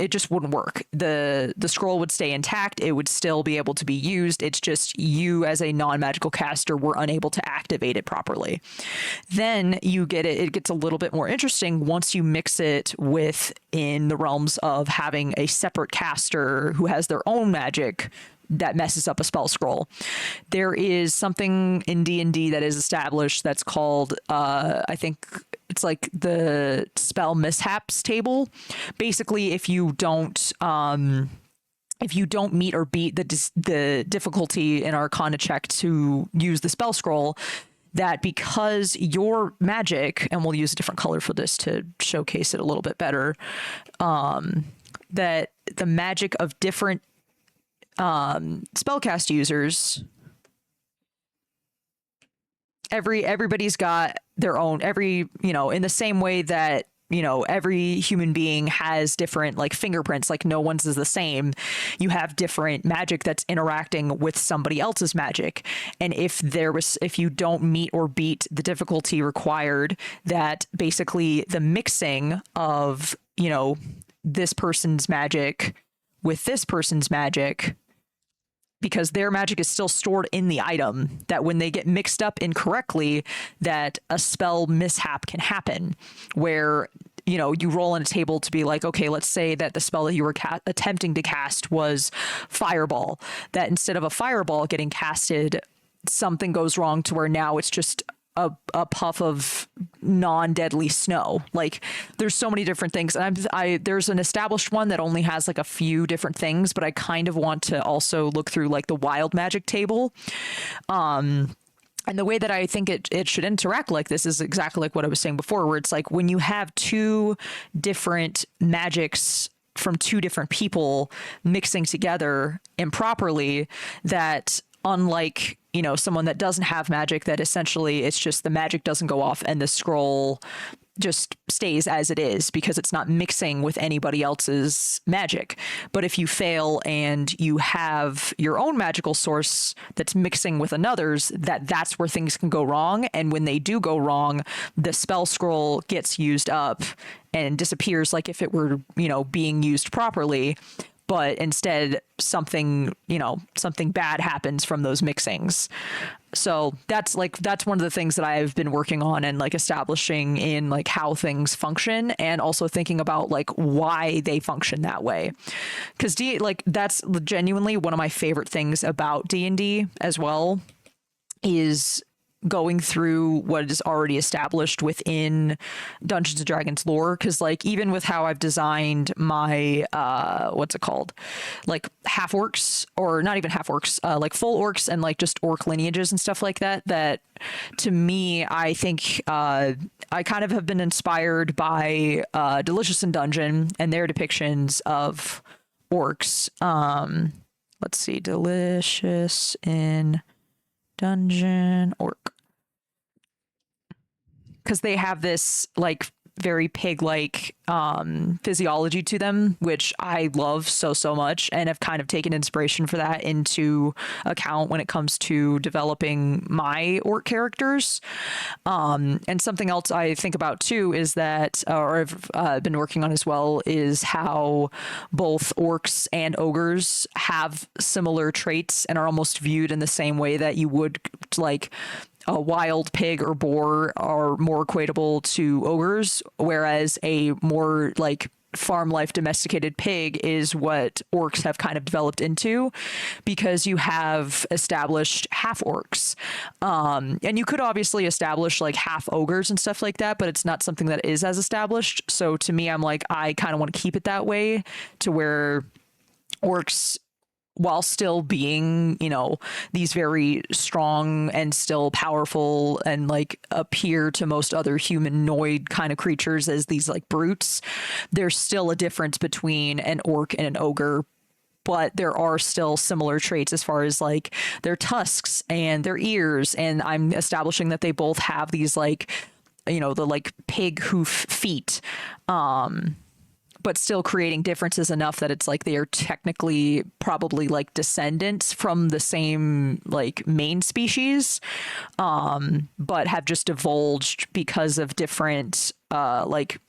work. The scroll would stay intact. It would still be able to be used. It's just you as a non-magical caster were unable to activate it properly. Then it gets a little bit more interesting once you mix it with in the realms of having a separate caster who has their own magic that messes up a spell scroll. There is something in D&D that is established that's called I think it's like the spell mishaps table. Basically, if you don't meet or beat the difficulty in Arcana check to use the spell scroll, that because your magic, and we'll use a different color for this to showcase it a little bit better, that the magic of different spellcast users, everybody's got their own, in the same way that every human being has different like fingerprints, like no one's is the same. You have different magic that's interacting with somebody else's magic. And if you don't meet or beat the difficulty required, that basically the mixing of, this person's magic with this person's magic, because their magic is still stored in the item, that when they get mixed up incorrectly, that a spell mishap can happen where, you roll on a table to be like, okay, let's say that the spell that you were attempting to cast was fireball, that instead of a fireball getting casted, something goes wrong to where now it's just a puff of non-deadly snow. Like there's so many different things, and there's an established one that only has like a few different things, but I kind of want to also look through like the wild magic table. And the way that I think it should interact like this is exactly like what I was saying before, where it's like when you have two different magics from two different people mixing together improperly, that unlike someone that doesn't have magic, that essentially it's just the magic doesn't go off and the scroll just stays as it is because it's not mixing with anybody else's magic. But if you fail and you have your own magical source that's mixing with another's, that's where things can go wrong. And when they do go wrong, the spell scroll gets used up and disappears like if it were, being used properly. But instead something bad happens from those mixings. So that's one of the things that I've been working on and like establishing in like how things function, and also thinking about like why they function that way. Because that's genuinely one of my favorite things about D&D as well, is going through what is already established within Dungeons and Dragons lore. Because like even with how I've designed my what's it called, like half orcs, or not even half orcs, like full orcs and like just orc lineages and stuff like that, that to me I think I kind of have been inspired by Delicious in Dungeon and their depictions of orcs. Let's see, Delicious in Dungeon orc, because they have this like very pig-like physiology to them, which I love so much, and have kind of taken inspiration for that into account when it comes to developing my orc characters. And something else I think about too is that, or I've been working on as well, is how both orcs and ogres have similar traits and are almost viewed in the same way that you would like a wild pig or boar are more equatable to ogres, whereas a more like farm life domesticated pig is what orcs have kind of developed into, because you have established half orcs. And you could obviously establish like half ogres and stuff like that, but it's not something that is as established. So to me, I'm like, I kind of want to keep it that way, to where orcs, while still being, these very strong and still powerful and like appear to most other humanoid kind of creatures as these like brutes, there's still a difference between an orc and an ogre. But there are still similar traits as far as like their tusks and their ears. And I'm establishing that they both have these like, the like pig hoof feet. But still creating differences enough that it's like they are technically probably like descendants from the same like main species, but have just divulged because of different like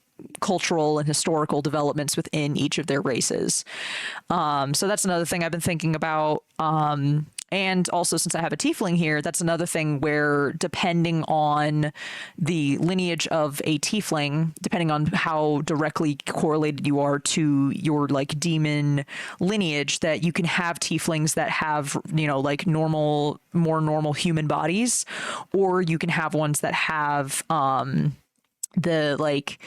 cultural and historical developments within each of their races. So that's another thing I've been thinking about. And also, since I have a tiefling here, that's another thing where, depending on the lineage of a tiefling, depending on how directly correlated you are to your like demon lineage, that you can have tieflings that have, you know, like normal, more normal human bodies, or you can have ones that have the like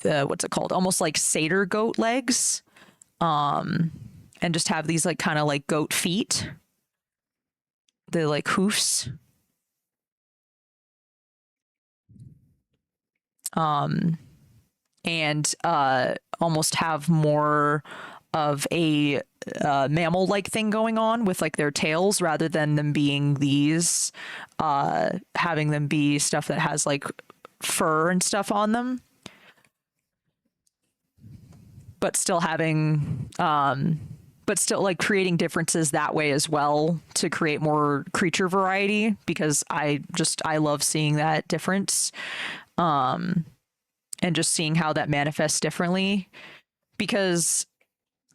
what's it called? Almost like satyr goat legs, and just have these like kind of like goat feet, the like hoofs. And almost have more of a mammal like thing going on with like their tails, rather than them being these, having them be stuff that has like fur and stuff on them, but still having but still like creating differences that way as well, to create more creature variety, because I love seeing that difference, and just seeing how that manifests differently, because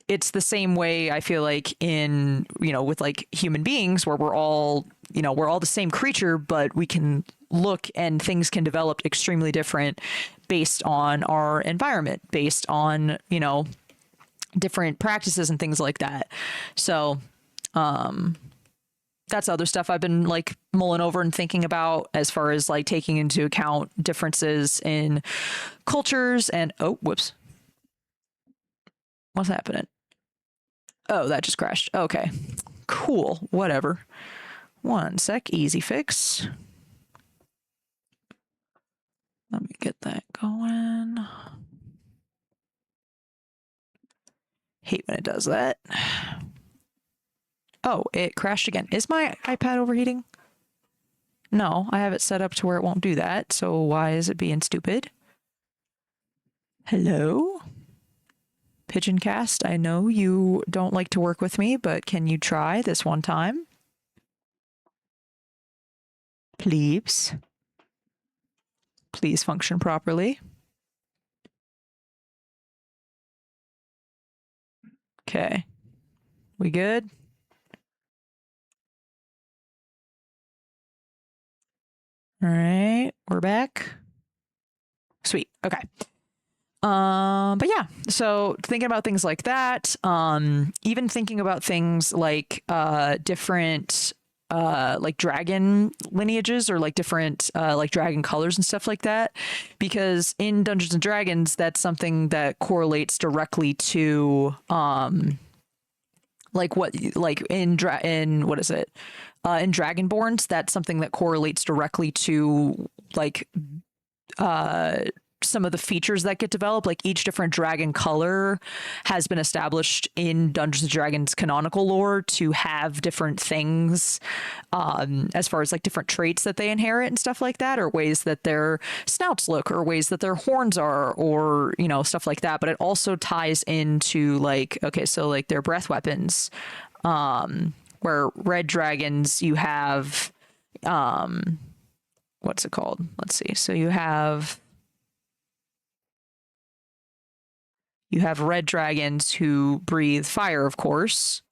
it's the same way I feel like in, you know, with like human beings, where we're all, you know, we're all the same creature, but we can look and things can develop extremely different based on our environment, based on, you know, different practices and things like that. So that's other stuff I've been like mulling over and thinking about, as far as like taking into account differences in cultures and, oh, whoops. What's happening? Oh, that just crashed. Okay. Cool. Whatever. One sec. Easy fix. Let me get that going. Hate when it does that. Oh, it crashed again. Is my iPad overheating? No, I have it set up to where it won't do that. So why is it being stupid? Hello? Pigeoncast, I know you don't like to work with me, but can you try this one time? Please. Please function properly. Okay. We good? All right, we're back. Sweet. Okay. But yeah, so thinking about things like that, even thinking about things like different like dragon lineages, or like different like dragon colors and stuff like that, because in Dungeons and Dragons, that's something that correlates directly to like what, like in what is it, in Dragonborns, that's something that correlates directly to like uh some of the features that get developed. Like each different dragon color has been established in Dungeons and Dragons canonical lore to have different things, as far as like different traits that they inherit and stuff like that, or ways that their snouts look, or ways that their horns are, or, you know, stuff like that. But it also ties into like, okay, so like their breath weapons, where red dragons, you have what's it called? Let's see. So you have red dragons who breathe fire, of course.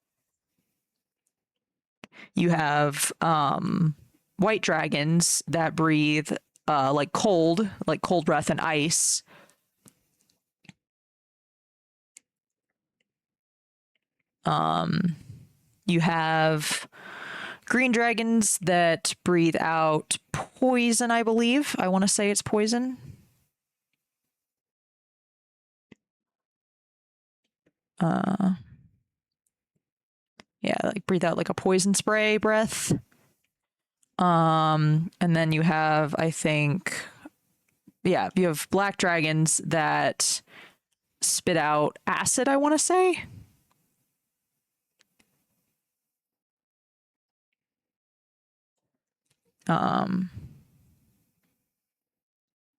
You have white dragons that breathe like cold breath and ice. You have green dragons that breathe out poison, I believe. I want to say it's poison. Yeah, like breathe out like a poison spray breath. And then you have, I think, yeah, you have black dragons that spit out acid, I want to say.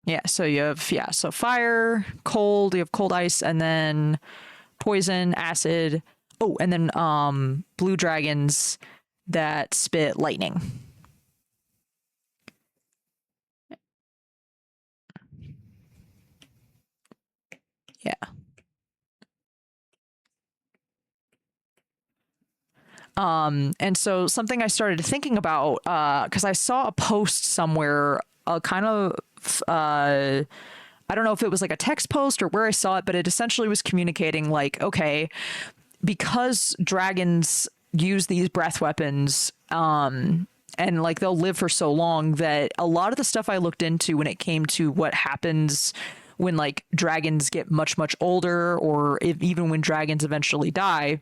Yeah, so you have, yeah, so fire, cold, you have cold, ice, and then poison, acid. Oh, and then blue dragons that spit lightning. And so something I started thinking about, because I saw a post somewhere, kind of, I don't know if it was like a text post or where I saw it, but it essentially was communicating like, okay, because dragons use these breath weapons, and like they'll live for so long, that a lot of the stuff I looked into when it came to what happens when like dragons get much, much older, or if, even when dragons eventually die,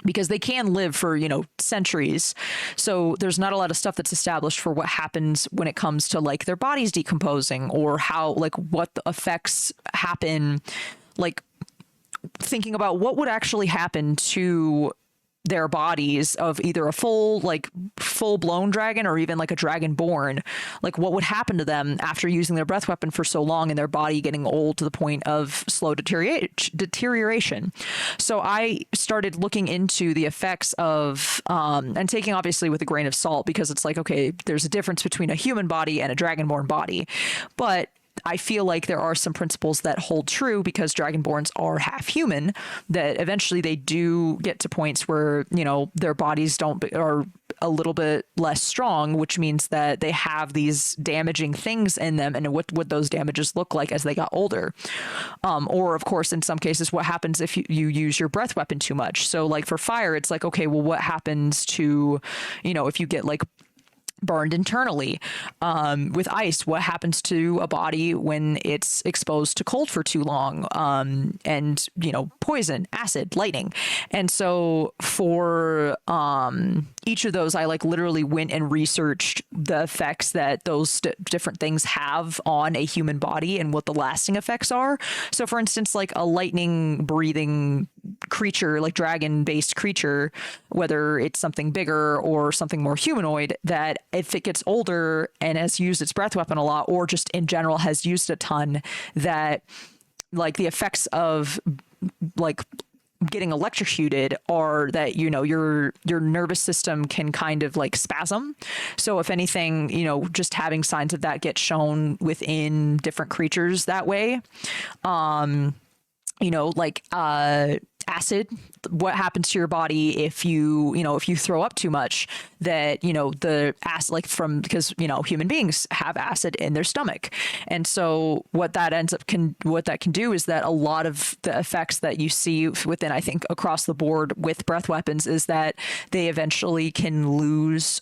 because they can live for, centuries. So there's not a lot of stuff that's established for what happens when it comes to like their bodies decomposing, or how, like, what the effects happen, like thinking about what would actually happen to their bodies of either a full blown dragon, or even like a dragon born, like what would happen to them after using their breath weapon for so long, and their body getting old to the point of slow deterioration. So I started looking into the effects of, and taking obviously with a grain of salt, because it's like, okay, there's a difference between a human body and a dragonborn body, but I feel like there are some principles that hold true, because dragonborns are half human, that eventually they do get to points where, their bodies are a little bit less strong, which means that they have these damaging things in them, and what would those damages look like as they got older. Or of course, in some cases, what happens if you use your breath weapon too much. So like for fire, it's like, okay, well, what happens to, if you get like burned internally? With ice, what happens to a body when it's exposed to cold for too long? And poison, acid, lightning. And so for each of those, I like literally went and researched the effects that those different things have on a human body, and what the lasting effects are. So for instance, like a lightning breathing creature, like dragon based creature, whether it's something bigger or something more humanoid, that if it gets older and has used its breath weapon a lot, or just in general has used a ton, that like the effects of like getting electrocuted are that, your nervous system can kind of like spasm. So if anything, just having signs of that get shown within different creatures that way. Like acid, what happens to your body if you throw up too much, that the acid, like from, because human beings have acid in their stomach, and so what that can do is that a lot of the effects that you see within, I think, across the board with breath weapons, is that they eventually can lose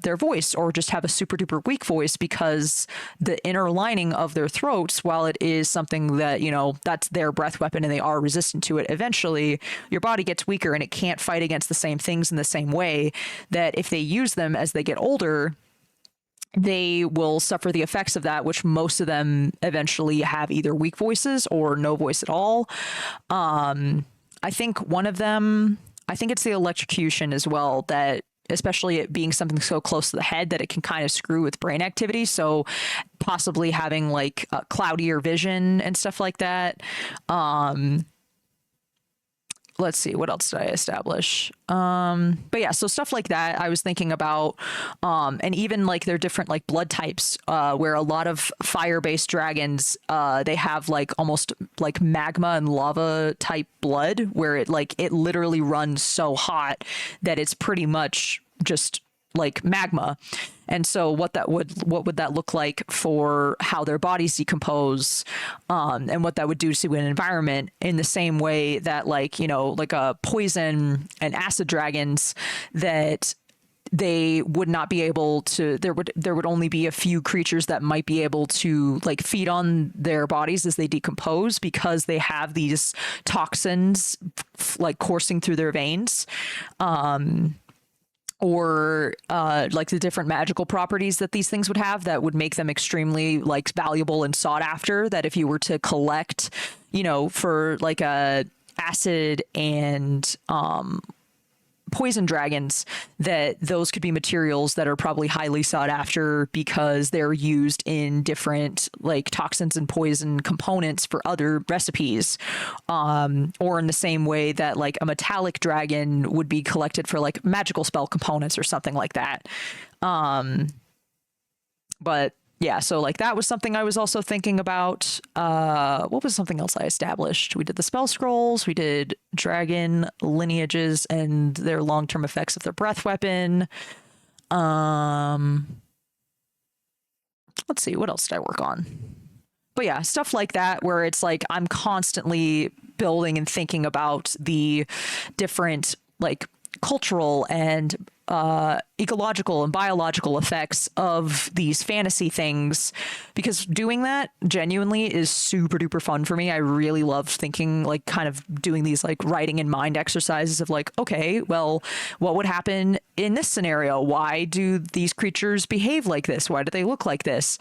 their voice, or just have a super duper weak voice, because the inner lining of their throats, while it is something that that's their breath weapon and they are resistant to it, eventually your body gets weaker and it can't fight against the same things in the same way, that if they use them as they get older, they will suffer the effects of that, which most of them eventually have either weak voices or no voice at all. I think one of them, I think it's the electrocution as well, that especially it being something so close to the head, that it can kind of screw with brain activity. So possibly having like cloudier vision and stuff like that. Let's see, what else did I establish? But yeah, so stuff like that I was thinking about. And even like their different like blood types, where a lot of fire-based dragons, they have like almost like magma and lava type blood, where it literally runs so hot that it's pretty much just like magma. And so what would that look like for how their bodies decompose, and what that would do to an environment, in the same way that like a poison and acid dragons, that they would not be able to, there would only be a few creatures that might be able to like feed on their bodies as they decompose, because they have these toxins like coursing through their veins. Or like the different magical properties that these things would have, that would make them extremely like valuable and sought after, that if you were to collect, for like a acid and poison dragons, that those could be materials that are probably highly sought after, because they're used in different like toxins and poison components for other recipes, or in the same way that like a metallic dragon would be collected for like magical spell components or something like that. But yeah, so like that was something I was also thinking about. What was something else I established? We did the spell scrolls, we did dragon lineages and their long-term effects of their breath weapon. Um, let's see, what else did I work on? But yeah, stuff like that where it's like I'm constantly building and thinking about the different like cultural and ecological and biological effects of these fantasy things, because doing that genuinely is super duper fun for me. I really love thinking, like, kind of doing these like writing in mind exercises of like, okay, well, what would happen in this scenario? Why do these creatures behave like this? Why do they look like this?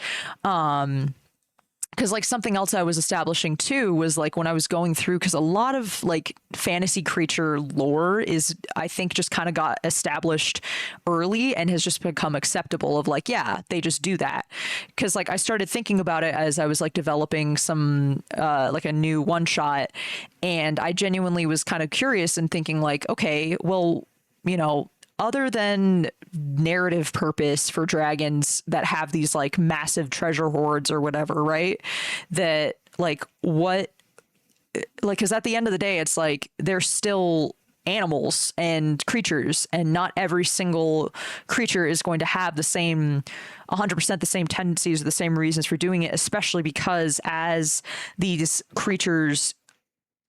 Because like something else I was establishing too was like when I was going through, because a lot of like fantasy creature lore is, I think, just kind of got established early and has just become acceptable of like, yeah, they just do that. Because like I started thinking about it as I was like developing some like a new one shot, and I genuinely was kind of curious and thinking like, okay, well, you know, other than narrative purpose for dragons that have these like massive treasure hoards or whatever, right? That like what, like, because at the end of the day, it's like they're still animals and creatures, and not every single creature is going to have the same 100% the same tendencies or the same reasons for doing it, especially because as these creatures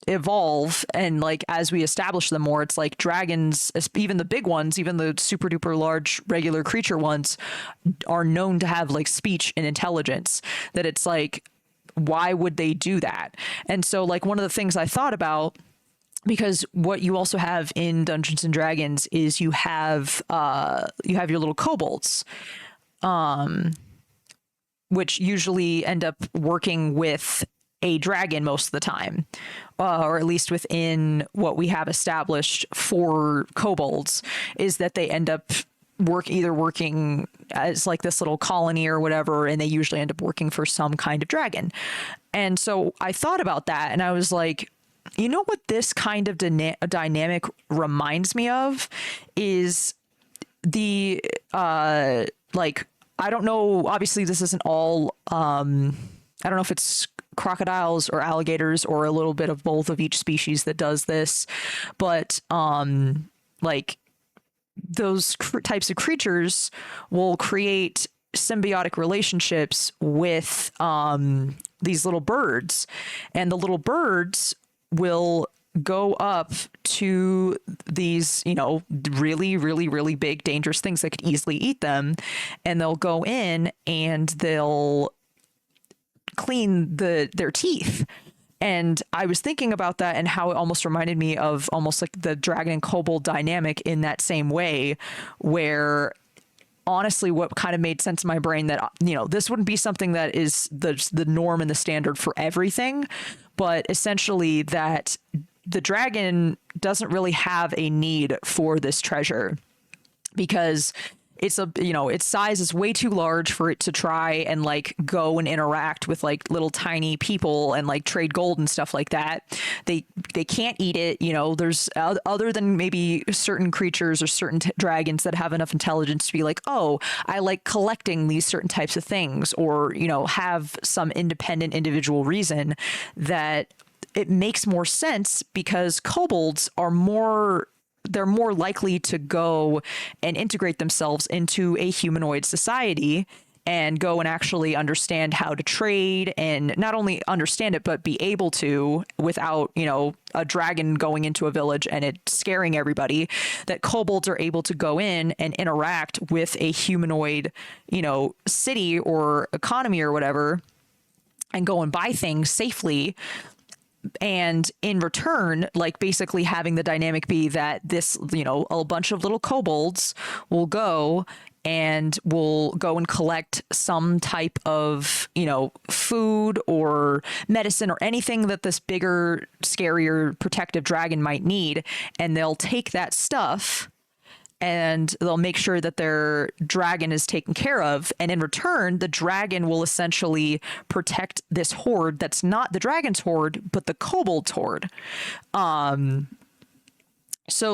evolve and like as we establish them more, it's like dragons, even the big ones, even the super duper large regular creature ones, are known to have like speech and intelligence, that it's like, why would they do that? And so like one of the things I thought about, because what you also have in Dungeons and Dragons is you have your little kobolds, which usually end up working with a dragon most of the time, or at least within what we have established for kobolds, is that they end up either working as like this little colony or whatever, and they usually end up working for some kind of dragon. And so I thought about that, and I was like, you know what this kind of dynamic reminds me of is the like, I don't know, obviously this isn't all I don't know if it's crocodiles or alligators or a little bit of both of each species that does this, but like those types of creatures will create symbiotic relationships with these little birds, and the little birds will go up to these, you know, really, really, really big, dangerous things that could easily eat them, and they'll go in and they'll clean their teeth. And I was thinking about that and how it almost reminded me of almost like the dragon and kobold dynamic in that same way, where honestly what kind of made sense in my brain, that, you know, this wouldn't be something that is the norm and the standard for everything, but essentially that the dragon doesn't really have a need for this treasure, because it's a, you know, its size is way too large for it to try and like go and interact with like little tiny people and like trade gold and stuff like that. They can't eat it, you know. There's other than maybe certain creatures or certain dragons that have enough intelligence to be like, oh, I like collecting these certain types of things, or, you know, have some independent individual reason, that it makes more sense, because kobolds are more, they're more likely to go and integrate themselves into a humanoid society and go and actually understand how to trade, and not only understand it, but be able to, without, you know, a dragon going into a village and it scaring everybody, that kobolds are able to go in and interact with a humanoid, you know, city or economy or whatever, and go and buy things safely. And in return, like basically having the dynamic be that this, you know, a bunch of little kobolds will go and collect some type of, you know, food or medicine or anything that this bigger, scarier, protective dragon might need, and they'll take that stuff and they'll make sure that their dragon is taken care of. And in return, the dragon will essentially protect this horde that's not the dragon's horde, but the kobold's horde. So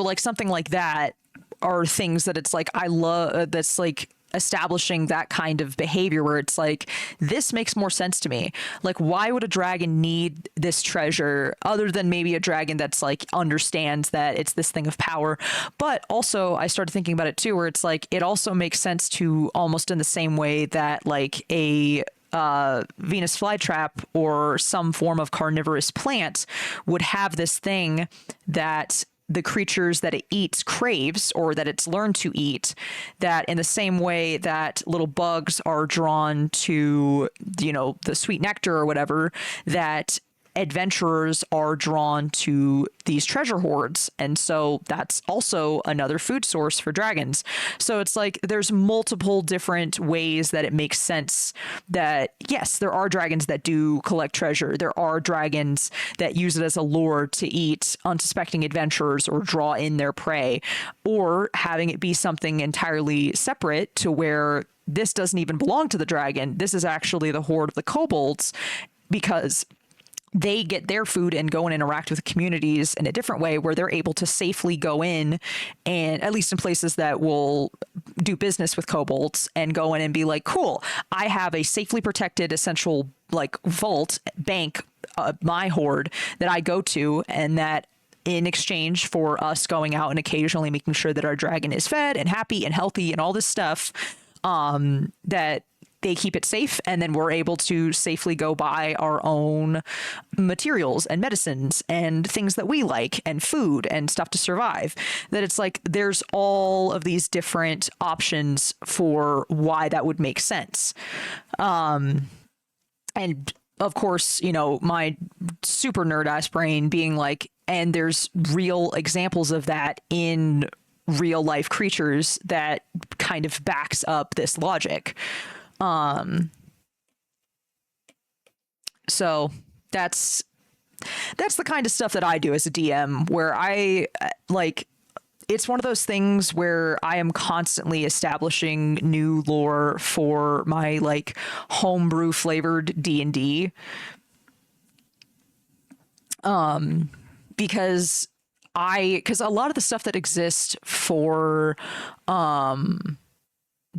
like something like that are things that it's like, I love, that's like establishing that kind of behavior where it's like, this makes more sense to me. Like, why would a dragon need this treasure other than maybe a dragon that's like understands that it's this thing of power? But also I started thinking about it too, where it's like, it also makes sense to almost in the same way that like a Venus flytrap or some form of carnivorous plant would have this thing that the creatures that it eats craves, or that it's learned to eat, that in the same way that little bugs are drawn to, you know, the sweet nectar or whatever, that adventurers are drawn to these treasure hoards. And so that's also another food source for dragons. So it's like there's multiple different ways that it makes sense that, yes, there are dragons that do collect treasure. There are dragons that use it as a lure to eat unsuspecting adventurers or draw in their prey, or having it be something entirely separate to where this doesn't even belong to the dragon. This is actually the horde of the kobolds, because they get their food and go and interact with communities in a different way, where they're able to safely go in, and at least in places that will do business with kobolds, and go in and be like, cool, I have a safely protected essential like vault bank, my horde that I go to, and that in exchange for us going out and occasionally making sure that our dragon is fed and happy and healthy and all this stuff, that they keep it safe, and then we're able to safely go buy our own materials and medicines and things that we like and food and stuff to survive. That it's like there's all of these different options for why that would make sense. And of course, you know, my super nerd ass brain being like, and there's real examples of that in real life creatures that kind of backs up this logic. So that's the kind of stuff that I do as a DM, where I like, it's one of those things where I am constantly establishing new lore for my like homebrew flavored D&D. Because a lot of the stuff that exists for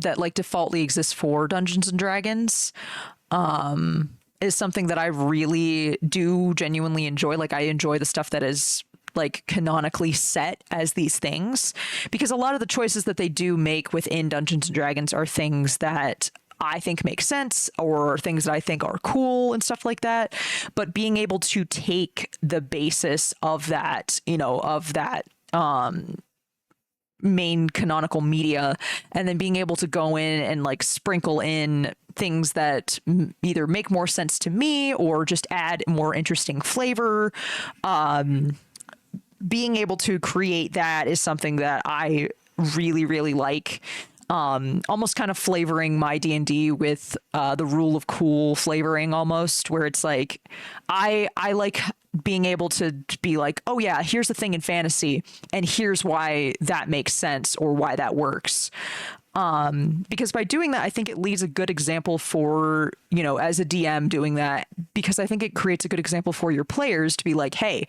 that like defaultly exists for Dungeons and Dragons is something that I really do genuinely enjoy. Like, I enjoy the stuff that is like canonically set as these things, because a lot of the choices that they do make within Dungeons and Dragons are things that I think make sense, or things that I think are cool and stuff like that. But being able to take the basis of that, you know, of that main canonical media, and then being able to go in and like sprinkle in things that either make more sense to me or just add more interesting flavor, being able to create that is something that I really, really like. Almost kind of flavoring my D&D with the rule of cool flavoring, almost, where it's like I like being able to be like, oh yeah, here's the thing in fantasy, and here's why that makes sense or why that works. Because by doing that, I think it leads a good example for, you know, as a DM doing that, because I think it creates a good example for your players to be like, hey,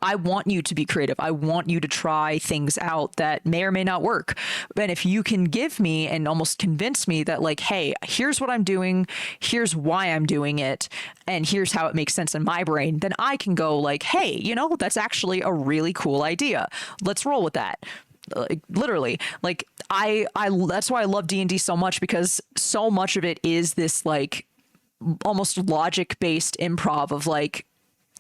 I want you to be creative. I want you to try things out that may or may not work. And if you can give me and almost convince me that like, hey, here's what I'm doing, here's why I'm doing it, and here's how it makes sense in my brain, then I can go like, hey, you know, that's actually a really cool idea. Let's roll with that. Like, literally, like I that's why I love D&D so much, because so much of it is this like almost logic based improv of like,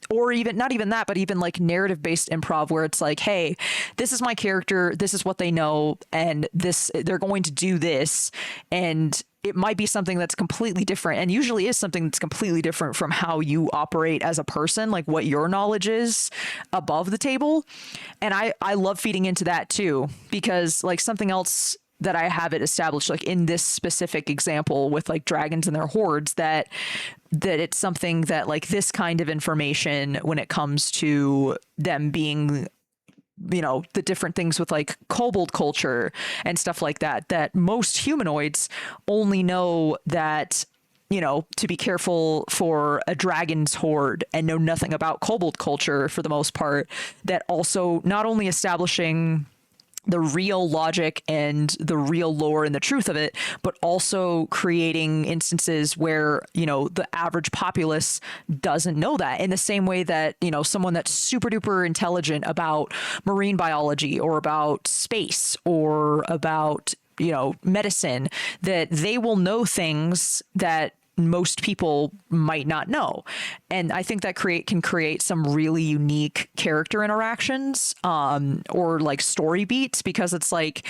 or even not even that, but even like narrative based improv, where it's like, hey, this is my character, this is what they know, and this, they're going to do this, and it might be something that's completely different, and usually is something that's completely different from how you operate as a person, like what your knowledge is above the table. And I love feeding into that too, because like something else that I have it established, like in this specific example with like dragons and their hordes, that it's something that like this kind of information, when it comes to them being, you know, the different things with like kobold culture and stuff like that, that most humanoids only know that, you know, to be careful for a dragon's horde, and know nothing about kobold culture for the most part. That also not only establishing the real logic and the real lore and the truth of it, but also creating instances where, the average populace doesn't know that, in the same way that, someone that's super duper intelligent about marine biology or about space or about, medicine, that they will know things that most people might not know. And I think that can create some really unique character interactions, or like story beats, because it's like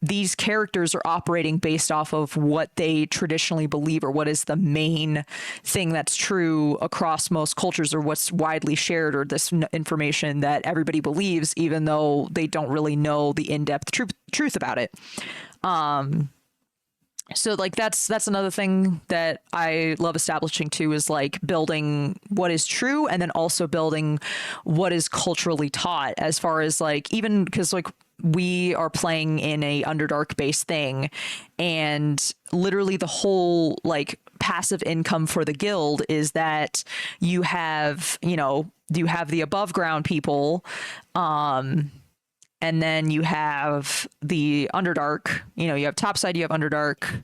these characters are operating based off of what they traditionally believe, or what is the main thing that's true across most cultures, or what's widely shared, or this information that everybody believes, even though they don't really know the in-depth truth about it. So like that's another thing that I love establishing too, is like building what is true, and then also building what is culturally taught, as far as like, even because like we are playing in a Underdark based thing, and literally the whole like passive income for the guild is that you have the above ground people, and then you have the Underdark. You have Topside, you have Underdark.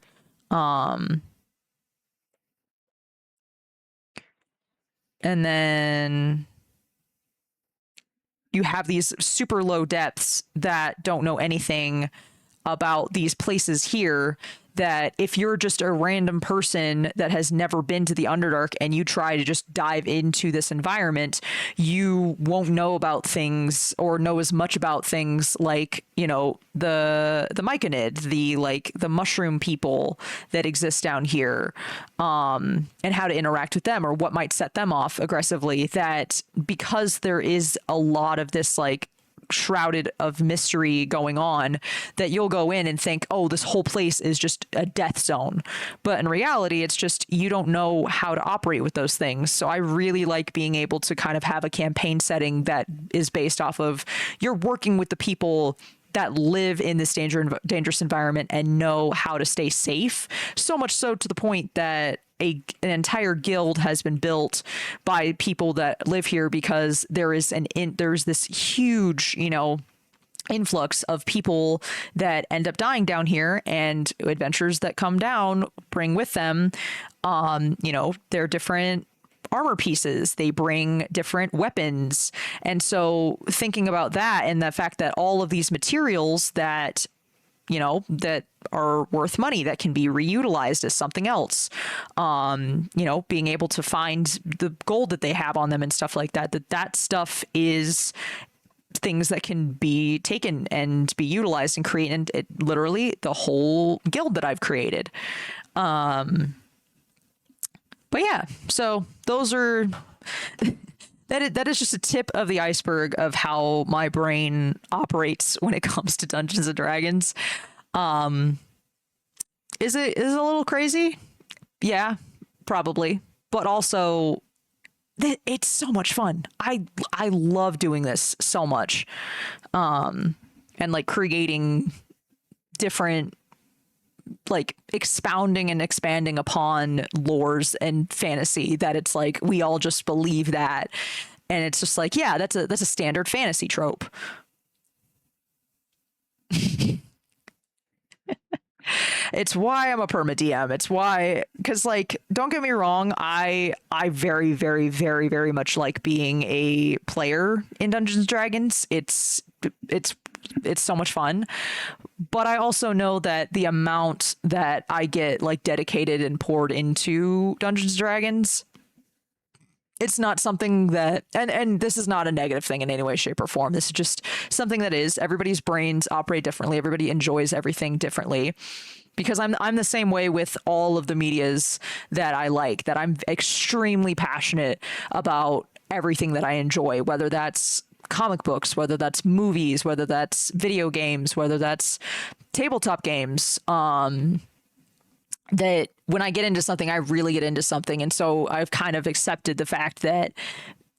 And then you have these super low depths that don't know anything about these places here, that if you're just a random person that has never been to the Underdark and you try to just dive into this environment, you won't know about things, or know as much about things like, the myconid, the mushroom people that exist down here, and how to interact with them, or what might set them off aggressively. That because there is a lot of this like shrouded of mystery going on, that you'll go in and think, oh, this whole place is just a death zone, but in reality it's just, you don't know how to operate with those things. So I really like being able to kind of have a campaign setting that is based off of, you're working with the people that live in this dangerous environment and know how to stay safe. So much so to the point that an entire guild has been built by people that live here, because there's this huge, influx of people that end up dying down here, and adventurers that come down bring with them, their different armor pieces, they bring different weapons. And so thinking about that, and the fact that all of these materials that that are worth money, that can be reutilized as something else, being able to find the gold that they have on them and stuff like that, that stuff is things that can be taken and be utilized and create, and literally the whole guild that I've created. But yeah, so those are that is just a tip of the iceberg of how my brain operates when it comes to Dungeons and Dragons. Is it a little crazy? Yeah, probably. But also, it's so much fun. I love doing this so much, and like creating different, like expounding and expanding upon lores and fantasy, that it's like we all just believe that, and it's just like, yeah, that's a standard fantasy trope. It's why I'm a perma DM. It's why, because like, don't get me wrong, I very very very very much like being a player in Dungeons and Dragons. It's so much fun, but I also know that the amount that I get like dedicated and poured into Dungeons and Dragons, it's not something that, and this is not a negative thing in any way, shape, or form. This is just something that is, everybody's brains operate differently. Everybody enjoys everything differently. Because I'm the same way with all of the medias that I like, that I'm extremely passionate about everything that I enjoy, whether that's comic books, whether that's movies, whether that's video games, whether that's tabletop games. That when I get into something, I really get into something. And so I've kind of accepted the fact that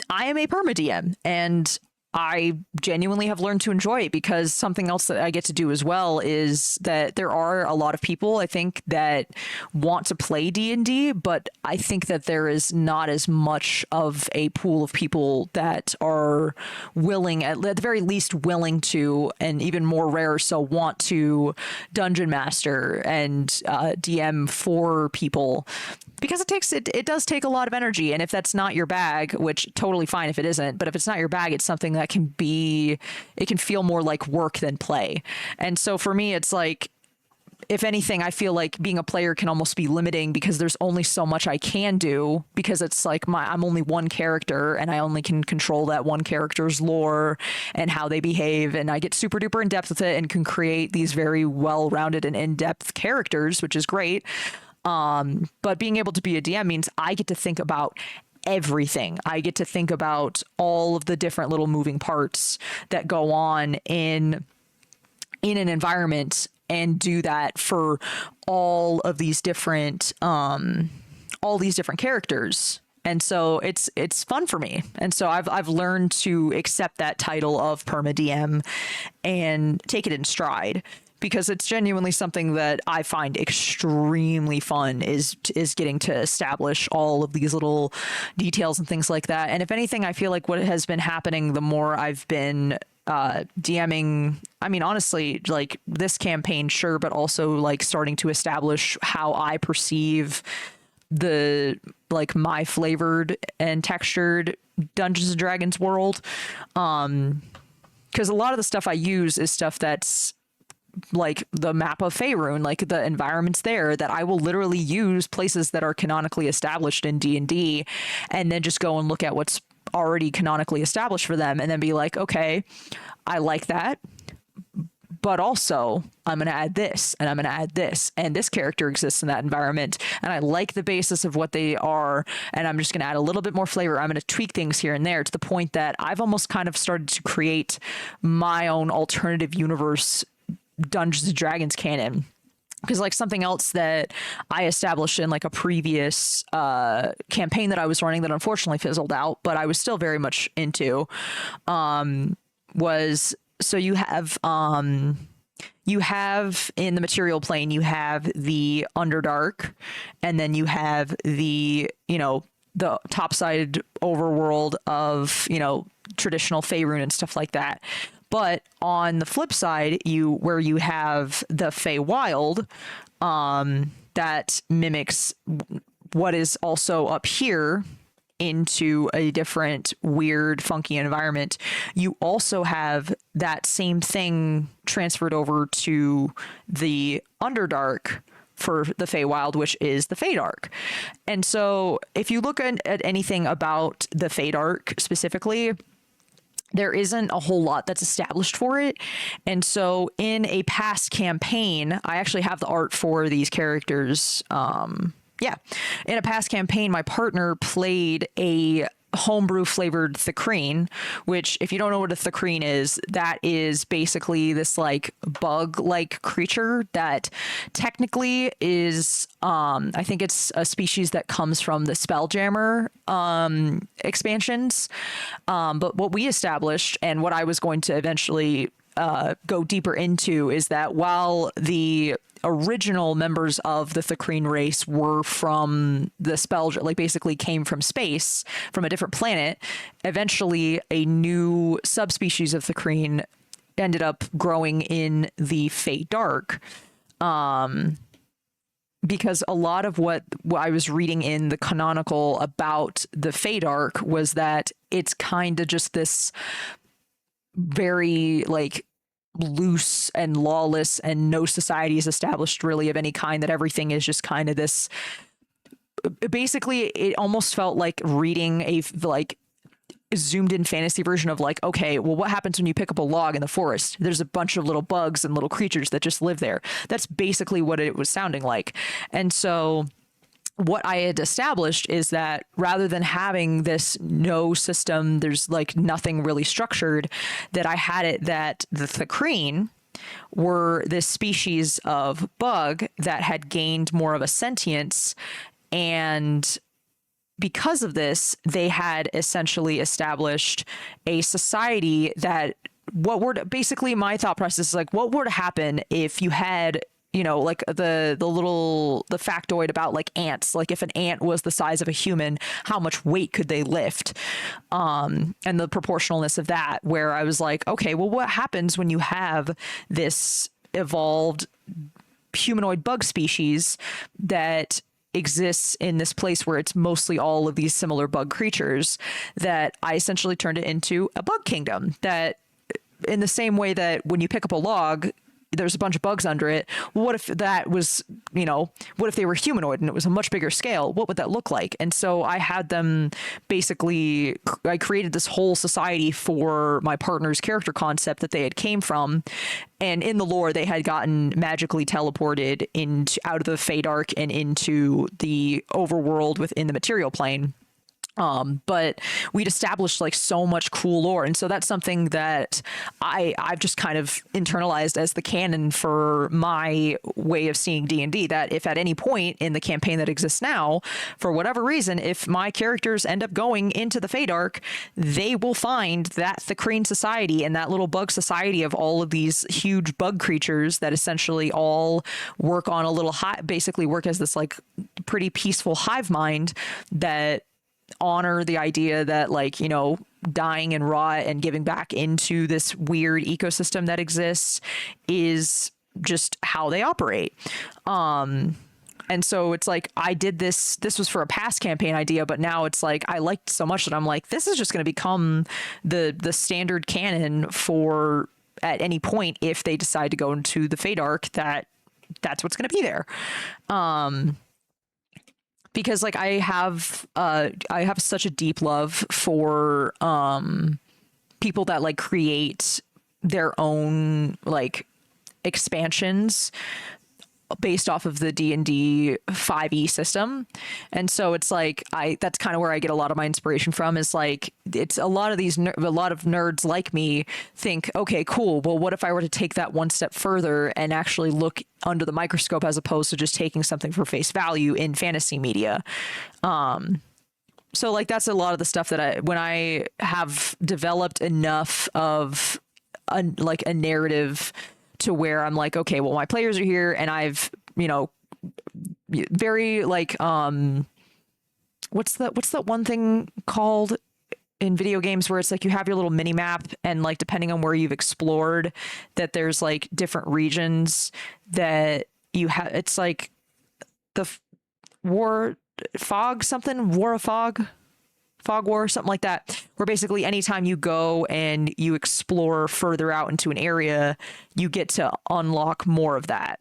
I am a perma DM, and I genuinely have learned to enjoy it, because something else that I get to do as well is that there are a lot of people, I think, that want to play D&D, but I think that there is not as much of a pool of people that are willing, at the very least willing to, and even more rare so, want to dungeon master and DM for people, because it does take a lot of energy. And if that's not your bag, which totally fine if it isn't, but if it's not your bag, it's something that it can feel more like work than play. And so for me, it's like, if anything, I feel like being a player can almost be limiting, because there's only so much I can do, because it's like I'm only one character and I only can control that one character's lore and how they behave. And I get super duper in depth with it and can create these very well-rounded and in-depth characters, which is great. But being able to be a DM means I get to think about everything. I get to think about all of the different little moving parts that go on in an environment, and do that for all these different characters. And so it's fun for me. And so I've learned to accept that title of perma DM and take it in stride, because it's genuinely something that I find extremely fun, is getting to establish all of these little details and things like that. And if anything, I feel like what has been happening the more I've been DMing, I mean, honestly, like this campaign, sure, but also like starting to establish how I perceive the like my flavored and textured Dungeons and Dragons world. Because a lot of the stuff I use is stuff that's like the map of Faerun, like the environments there, that I will literally use places that are canonically established in D&D, and then just go and look at what's already canonically established for them, and then be like, okay, I like that, but also I'm going to add this, and I'm going to add this, and this character exists in that environment, and I like the basis of what they are, and I'm just going to add a little bit more flavor. I'm going to tweak things here and there, to the point that I've almost kind of started to create my own alternative universe Dungeons and Dragons canon. Because like something else that I established in like a previous campaign that I was running, that unfortunately fizzled out, but I was still very much into, was, so you have in the material plane, you have the Underdark, and then you have the, the topside overworld of, traditional Faerun and stuff like that. But on the flip side, where you have the Feywild, that mimics what is also up here into a different weird, funky environment, you also have that same thing transferred over to the Underdark for the Feywild, which is the Feydark. And so if you look at anything about the Feydark specifically, there isn't a whole lot that's established for it. And so in a past campaign, I actually have the art for these characters. In a past campaign, my partner played a homebrew flavored Thakreen, which, if you don't know what a Thakreen is, that is basically this like bug like creature that technically is I think it's a species that comes from the Spelljammer expansions, but what we established, and what I was going to eventually go deeper into, is that while the original members of the Thakreen race were from the like basically came from space, from a different planet, eventually a new subspecies of Thakreen ended up growing in the Feydark. Because a lot of what I was reading in the canonical about the Feydark was that it's kind of just this very like loose and lawless, and no society is established really of any kind, that everything is just kind of this, basically it almost felt like reading a like zoomed in fantasy version of like, okay, well, what happens when you pick up a log in the forest? There's a bunch of little bugs and little creatures that just live there. That's basically what it was sounding like. And so what I had established is that rather than having this no system, there's like nothing really structured, that I had it that the Thakreen were this species of bug that had gained more of a sentience, and because of this, they had essentially established a society that basically my thought process is like, what would happen if you had, like the factoid about like ants, like if an ant was the size of a human, how much weight could they lift? And the proportionalness of that, where I was like, okay, well, what happens when you have this evolved humanoid bug species that exists in this place where it's mostly all of these similar bug creatures? That I essentially turned it into a bug kingdom, that in the same way that when you pick up a log, there's a bunch of bugs under it. What if that was, what if they were humanoid and it was a much bigger scale? What would that look like? And so I had them basically, I created this whole society for my partner's character concept that they had came from. And in the lore, they had gotten magically teleported out of the Feydark and into the overworld within the material plane. But we'd established like so much cool lore, and so that's something that I've just kind of internalized as the canon for my way of seeing D&D, that if at any point in the campaign that exists now, for whatever reason, if my characters end up going into the Feydark, they will find that Thakreen society and that little bug society of all of these huge bug creatures that essentially all work on a little basically work as this like pretty peaceful hive mind that honor the idea that like, dying and rot and giving back into this weird ecosystem that exists is just how they operate. And so it's like, I did this was for a past campaign idea, but now it's like I liked so much that I'm like, this is just going to become the standard canon for at any point if they decide to go into the Feydark, that's what's going to be there. Because like I have such a deep love for people that like create their own like expansions based off of the D&D 5e system. And so it's like that's kind of where I get a lot of my inspiration from, is like it's a lot of nerds like me think, okay, cool, well, what if I were to take that one step further and actually look under the microscope as opposed to just taking something for face value in fantasy media? So like that's a lot of the stuff that when I have developed enough of a narrative to where I'm like, okay, well, my players are here and I've, very like, what's that one thing called in video games where it's like you have your little mini map and like, depending on where you've explored, that there's like different regions that you have, it's like the war of fog war, something like that, where basically anytime you go and you explore further out into an area, you get to unlock more of that.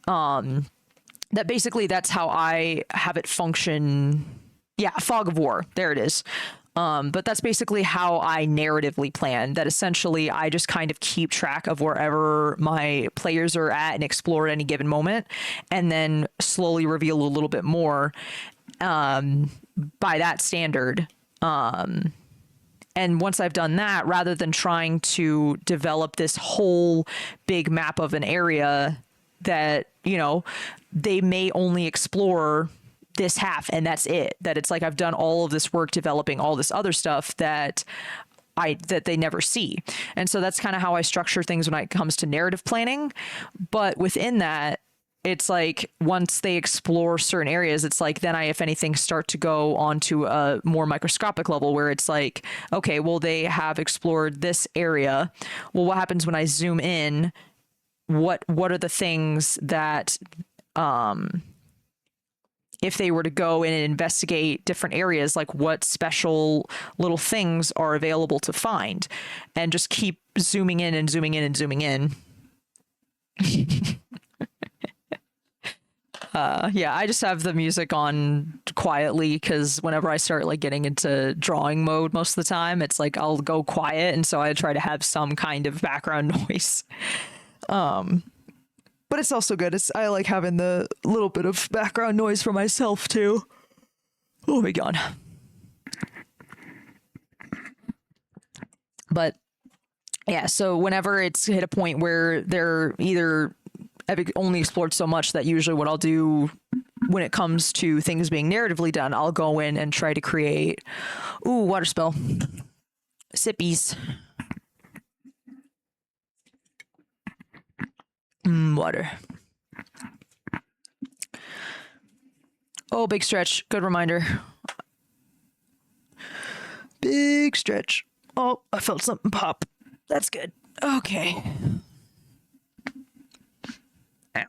That's how I have it function. Yeah, fog of war. There it is. But that's basically how I narratively plan, that essentially I just kind of keep track of wherever my players are at and explore at any given moment, and then slowly reveal a little bit more by that standard. And once I've done that, rather than trying to develop this whole big map of an area that, they may only explore this half and that's it, that it's like I've done all of this work developing all this other stuff that they never see. And so that's kind of how I structure things when it comes to narrative planning. But within that, it's like once they explore certain areas, it's like then I, if anything, start to go onto a more microscopic level where it's like, okay, well, they have explored this area. Well, what happens when I zoom in? What are the things that if they were to go in and investigate different areas, like what special little things are available to find, and just keep zooming in and zooming in and zooming in. Yeah, I just have the music on quietly because whenever I start like getting into drawing mode, most of the time it's like I'll go quiet, and so I try to have some kind of background noise. But it's also good. I like having the little bit of background noise for myself too. Oh my god. But yeah, so whenever it's hit a point where they're either I've only explored so much, that usually what I'll do when it comes to things being narratively done, I'll go in and try to create, ooh, water spill, sippies, water. Oh, big stretch. Good reminder. Big stretch. Oh, I felt something pop. That's good. Okay. Ow.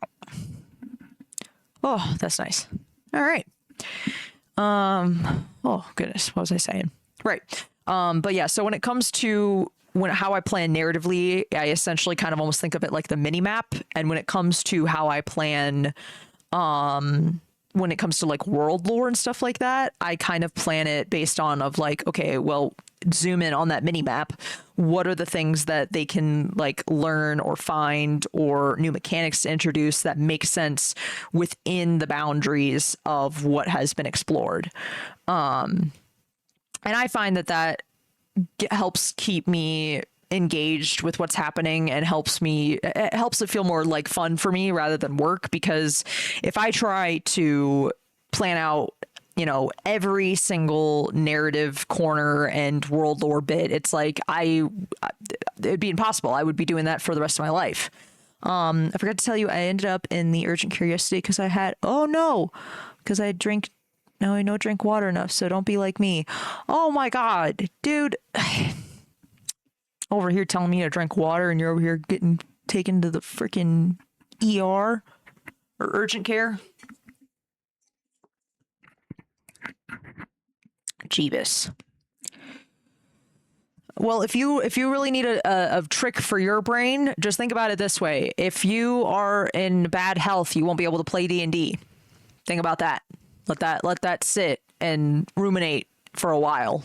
Oh, that's nice. All right. Oh goodness, what was I saying? Right. But yeah, so when it comes to how I plan narratively, I essentially kind of almost think of it like the mini map. And when it comes to how I plan, when it comes to like world lore and stuff like that, I kind of plan it based on of like, okay, well, zoom in on that mini map. What are the things that they can like learn or find or new mechanics to introduce that make sense within the boundaries of what has been explored? And I find that helps keep me engaged with what's happening and it helps it feel more like fun for me rather than work, because if I try to plan out, you know, every single narrative corner and world lore bit, it's like it'd be impossible. I would be doing that for the rest of my life. I forgot to tell you, I ended up in the urgent care yesterday because I drink water enough, so don't be like me. Oh my god, dude. Over here telling me to drink water and you're over here getting taken to the freaking ER or urgent care. Jeebus. Well, if you really need a trick for your brain, just think about it this way. If you are in bad health, you won't be able to play D&D. Think about that. Let that sit and ruminate for a while.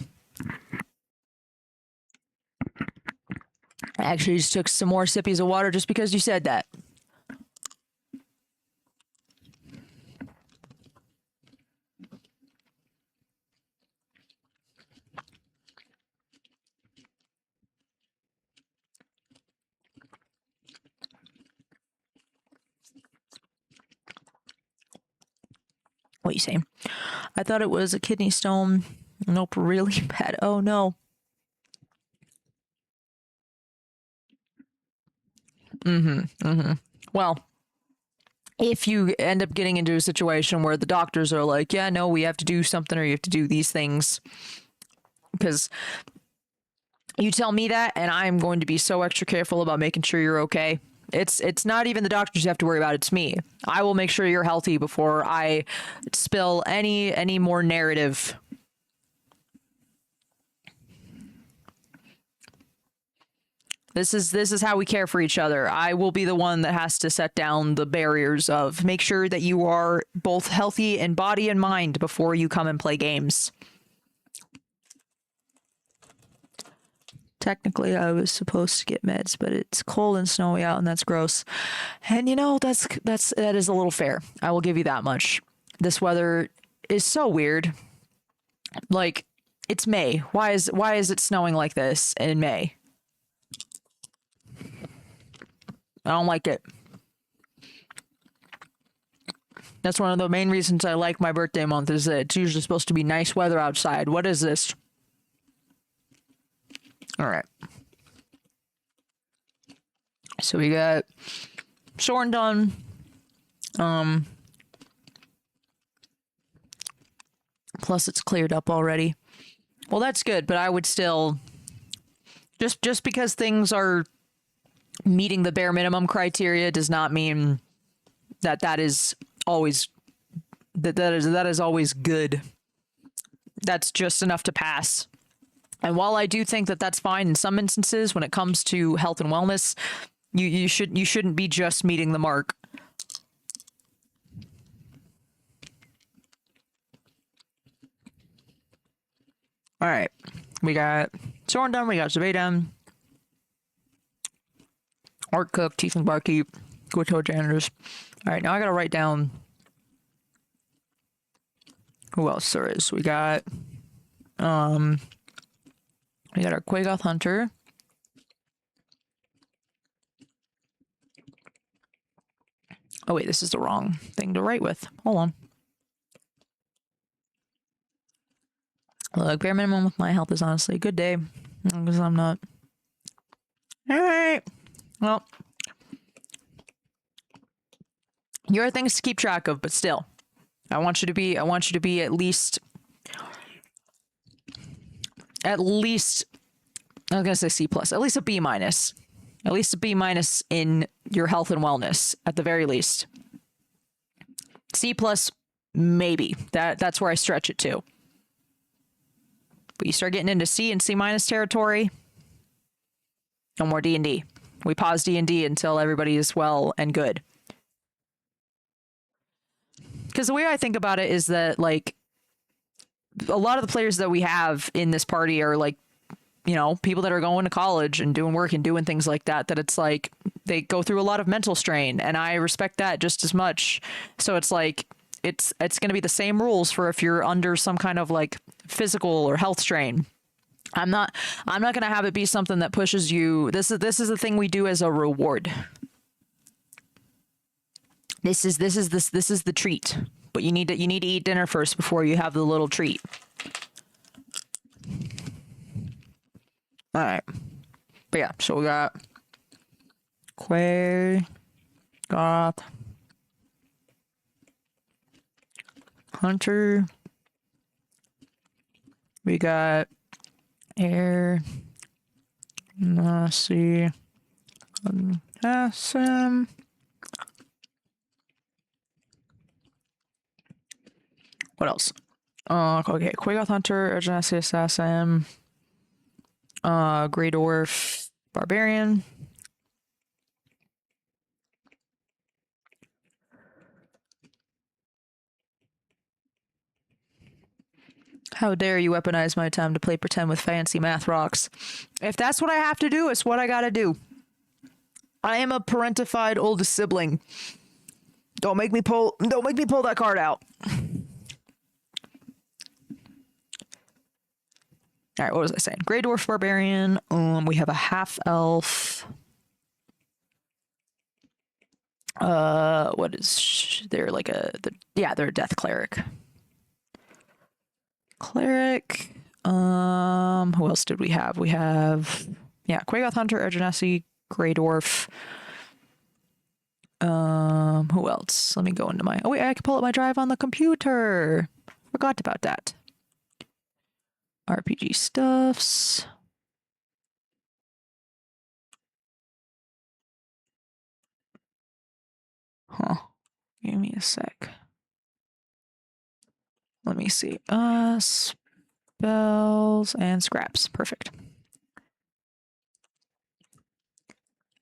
I actually just took some more sippies of water just because you said that. What are you saying? I thought it was a kidney stone. Nope, really bad. Oh no. Well, if you end up getting into a situation where the doctors are like, yeah, no, we have to do something or you have to do these things, because you tell me that and I'm going to be so extra careful about making sure you're okay. It's not even the doctors you have to worry about, it's me. I will make sure you're healthy before I spill any more narrative. This is how we care for each other. I will be the one that has to set down the barriers of make sure that you are both healthy in body and mind before you come and play games. Technically, I was supposed to get meds, but it's cold and snowy out, and that's gross. And you know, that is a little fair. I will give you that much. This weather is so weird. Like, it's May. Why is it snowing like this in May? I don't like it. That's one of the main reasons I like my birthday month, is that it's usually supposed to be nice weather outside. What is this? All right. So we got Soren done. Plus it's cleared up already. Well, that's good, but I would still just because things are meeting the bare minimum criteria does not mean that is always that is always good. That's just enough to pass. And while I do think that that's fine in some instances when it comes to health and wellness, you shouldn't be just meeting the mark. All right, we got Soren done, we got Zabay done. Art Cook, Tiefling Barkeep, Guito Janitors. All right, now I gotta write down who else there is. We got our Quagoth Hunter. Oh wait, this is the wrong thing to write with. Hold on. Look, bare minimum with my health is honestly a good day. Because I'm not. Alright. Well. Here are things to keep track of, but still. I want you to be at least I was gonna say C plus, at least a B minus. At least a B minus in your health and wellness, at the very least. C plus, maybe. That's where I stretch it to. But you start getting into C and C minus territory, no more D&D. We pause D&D until everybody is well and good. Because the way I think about it is that, like, a lot of the players that we have in this party are, like, you know, people that are going to college and doing work and doing things like that, that it's like they go through a lot of mental strain, and I respect that just as much. So it's like it's going to be the same rules for if you're under some kind of like physical or health strain. I'm not going to have it be something that pushes you. This is the thing we do as a reward. This is the treat. But you need to eat dinner first before you have the little treat. All right. But yeah, so we got Quay, Goth, Hunter. We got Air, Nasi, SM. What else? Okay, Quagoth Hunter, Urgency Assassin, Grey Dwarf, Barbarian. How dare you weaponize my time to play pretend with fancy math rocks? If that's what I have to do, it's what I gotta do. I am a parentified oldest sibling. Don't make me pull that card out. All right, what was I saying? Grey Dwarf Barbarian. We have a half elf. What is they're like they're a death cleric. Who else did we have? We have Quagoth Hunter, Urgency, Grey Dwarf. Who else? Let me go into my. Oh wait, I can pull up my drive on the computer. Forgot about that. RPG stuffs. Huh. Give me a sec. Let me see. Spells and scraps. Perfect.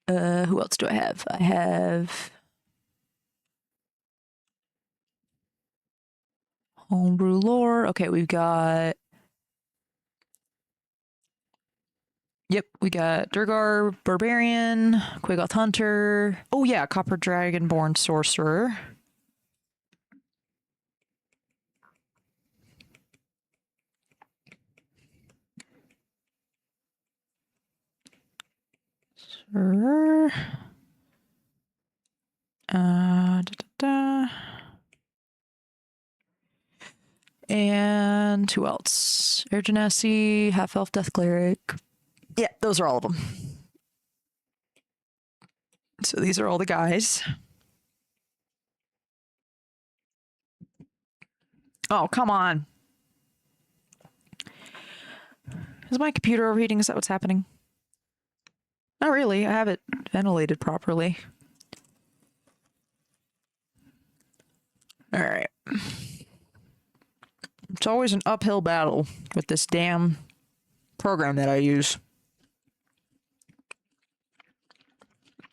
Who else do I have? I have Homebrew Lore. Okay, we've got. Yep, we got Durgar Barbarian, Quagoth Hunter. Oh yeah, Copper Dragonborn Sorcerer. Sir. And who else? Air Genasi, Half Elf Death Cleric. Yeah, those are all of them. So these are all the guys. Oh, come on. Is my computer overheating? Is that what's happening? Not really. I have it ventilated properly. All right. It's always an uphill battle with this damn program that I use.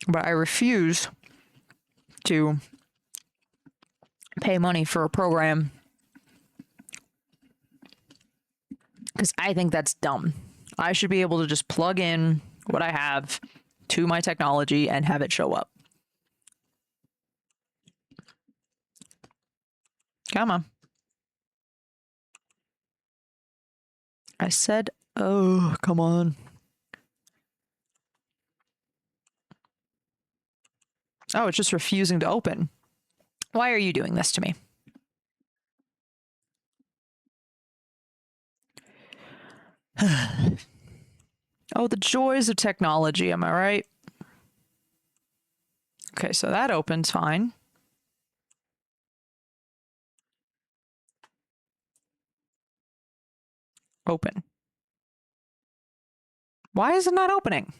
But I refuse to pay money for a program because I think that's dumb. I should be able to just plug in what I have to my technology and have it show up. Come on. I said, oh, come on. Oh, it's just refusing to open. Why are you doing this to me? Oh, the joys of technology, am I right? Okay, so that opens fine. Open. Why is it not opening?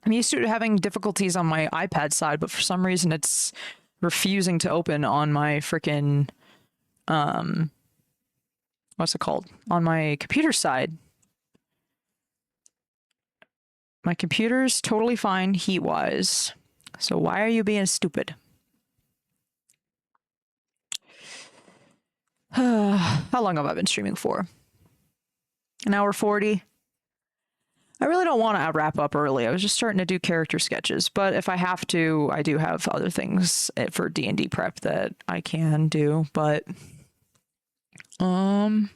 I'm used to having difficulties on my iPad side, but for some reason it's refusing to open on my freaking what's it called? On my computer side. My computer's totally fine heat-wise. So why are you being stupid? How long have I been streaming for? An hour 40? I really don't want to wrap up early. I was just starting to do character sketches, but if I have to, I do have other things for D&D prep that I can do, but well,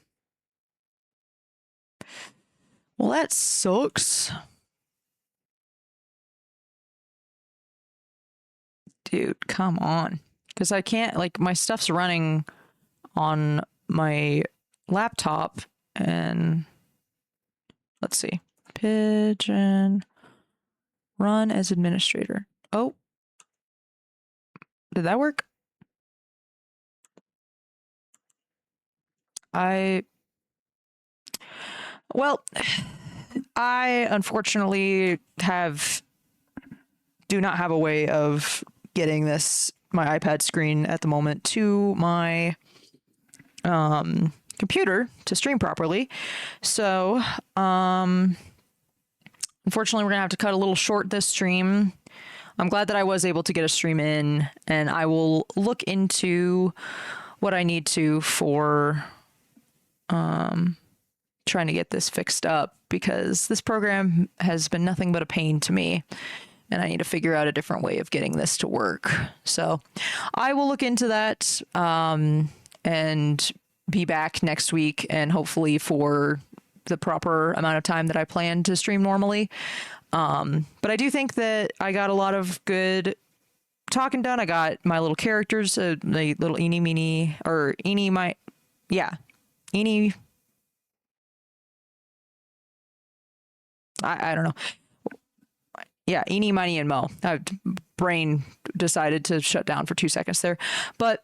that sucks. Dude, come on. Because I can't, like, my stuff's running on my laptop, and let's see. Pigeon. Run as administrator. Oh. Did that work? Well, I unfortunately do not have a way of getting my iPad screen at the moment to my computer to stream properly. So, unfortunately, we're gonna have to cut a little short this stream. I'm glad that I was able to get a stream in, and I will look into what I need to for trying to get this fixed up, because this program has been nothing but a pain to me, and I need to figure out a different way of getting this to work. So I will look into that and be back next week, and hopefully for the proper amount of time that I plan to stream normally. But I do think that I got a lot of good talking done. I got my little characters, the little eeny meeny, or eeny my, yeah, eeny. I don't know. Yeah, eeny, miny, and mo. Brain decided to shut down for 2 seconds there, but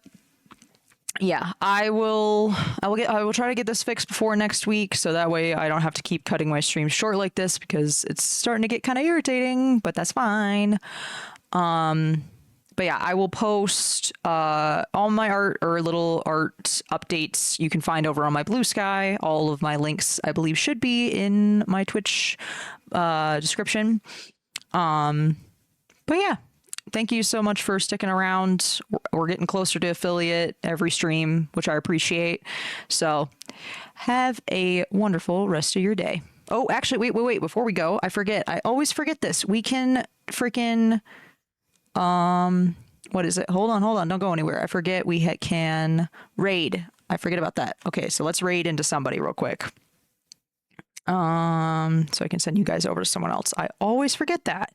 yeah, I will try to get this fixed before next week, so that way I don't have to keep cutting my streams short like this, because it's starting to get kind of irritating, but that's fine. But yeah, I will post all my art, or little art updates, you can find over on my Blue Sky. All of my links, I believe, should be in my Twitch description. But yeah, thank you so much for sticking around. We're getting closer to affiliate every stream, which I appreciate. So have a wonderful rest of your day. Oh, actually, wait. Before we go, I forget. I always forget this. We can freaking, what is it? Hold on. Don't go anywhere. I forget we can raid. I forget about that. Okay, so let's raid into somebody real quick. So I can send you guys over to someone else. I always forget that.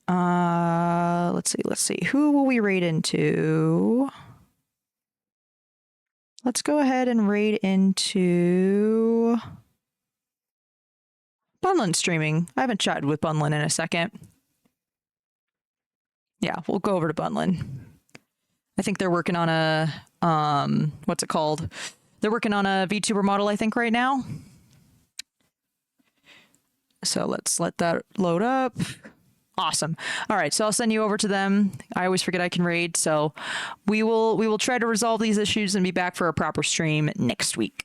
Let's see. Who will we raid into? Let's go ahead and raid into Bunlin streaming. I haven't chatted with Bunlin in a second. Yeah, we'll go over to Bunlin. I think they're working on a what's it called? They're working on a VTuber model, I think, right now. So let's let that load up. Awesome. All right, so I'll send you over to them. I always forget I can raid, so we will try to resolve these issues and be back for a proper stream next week.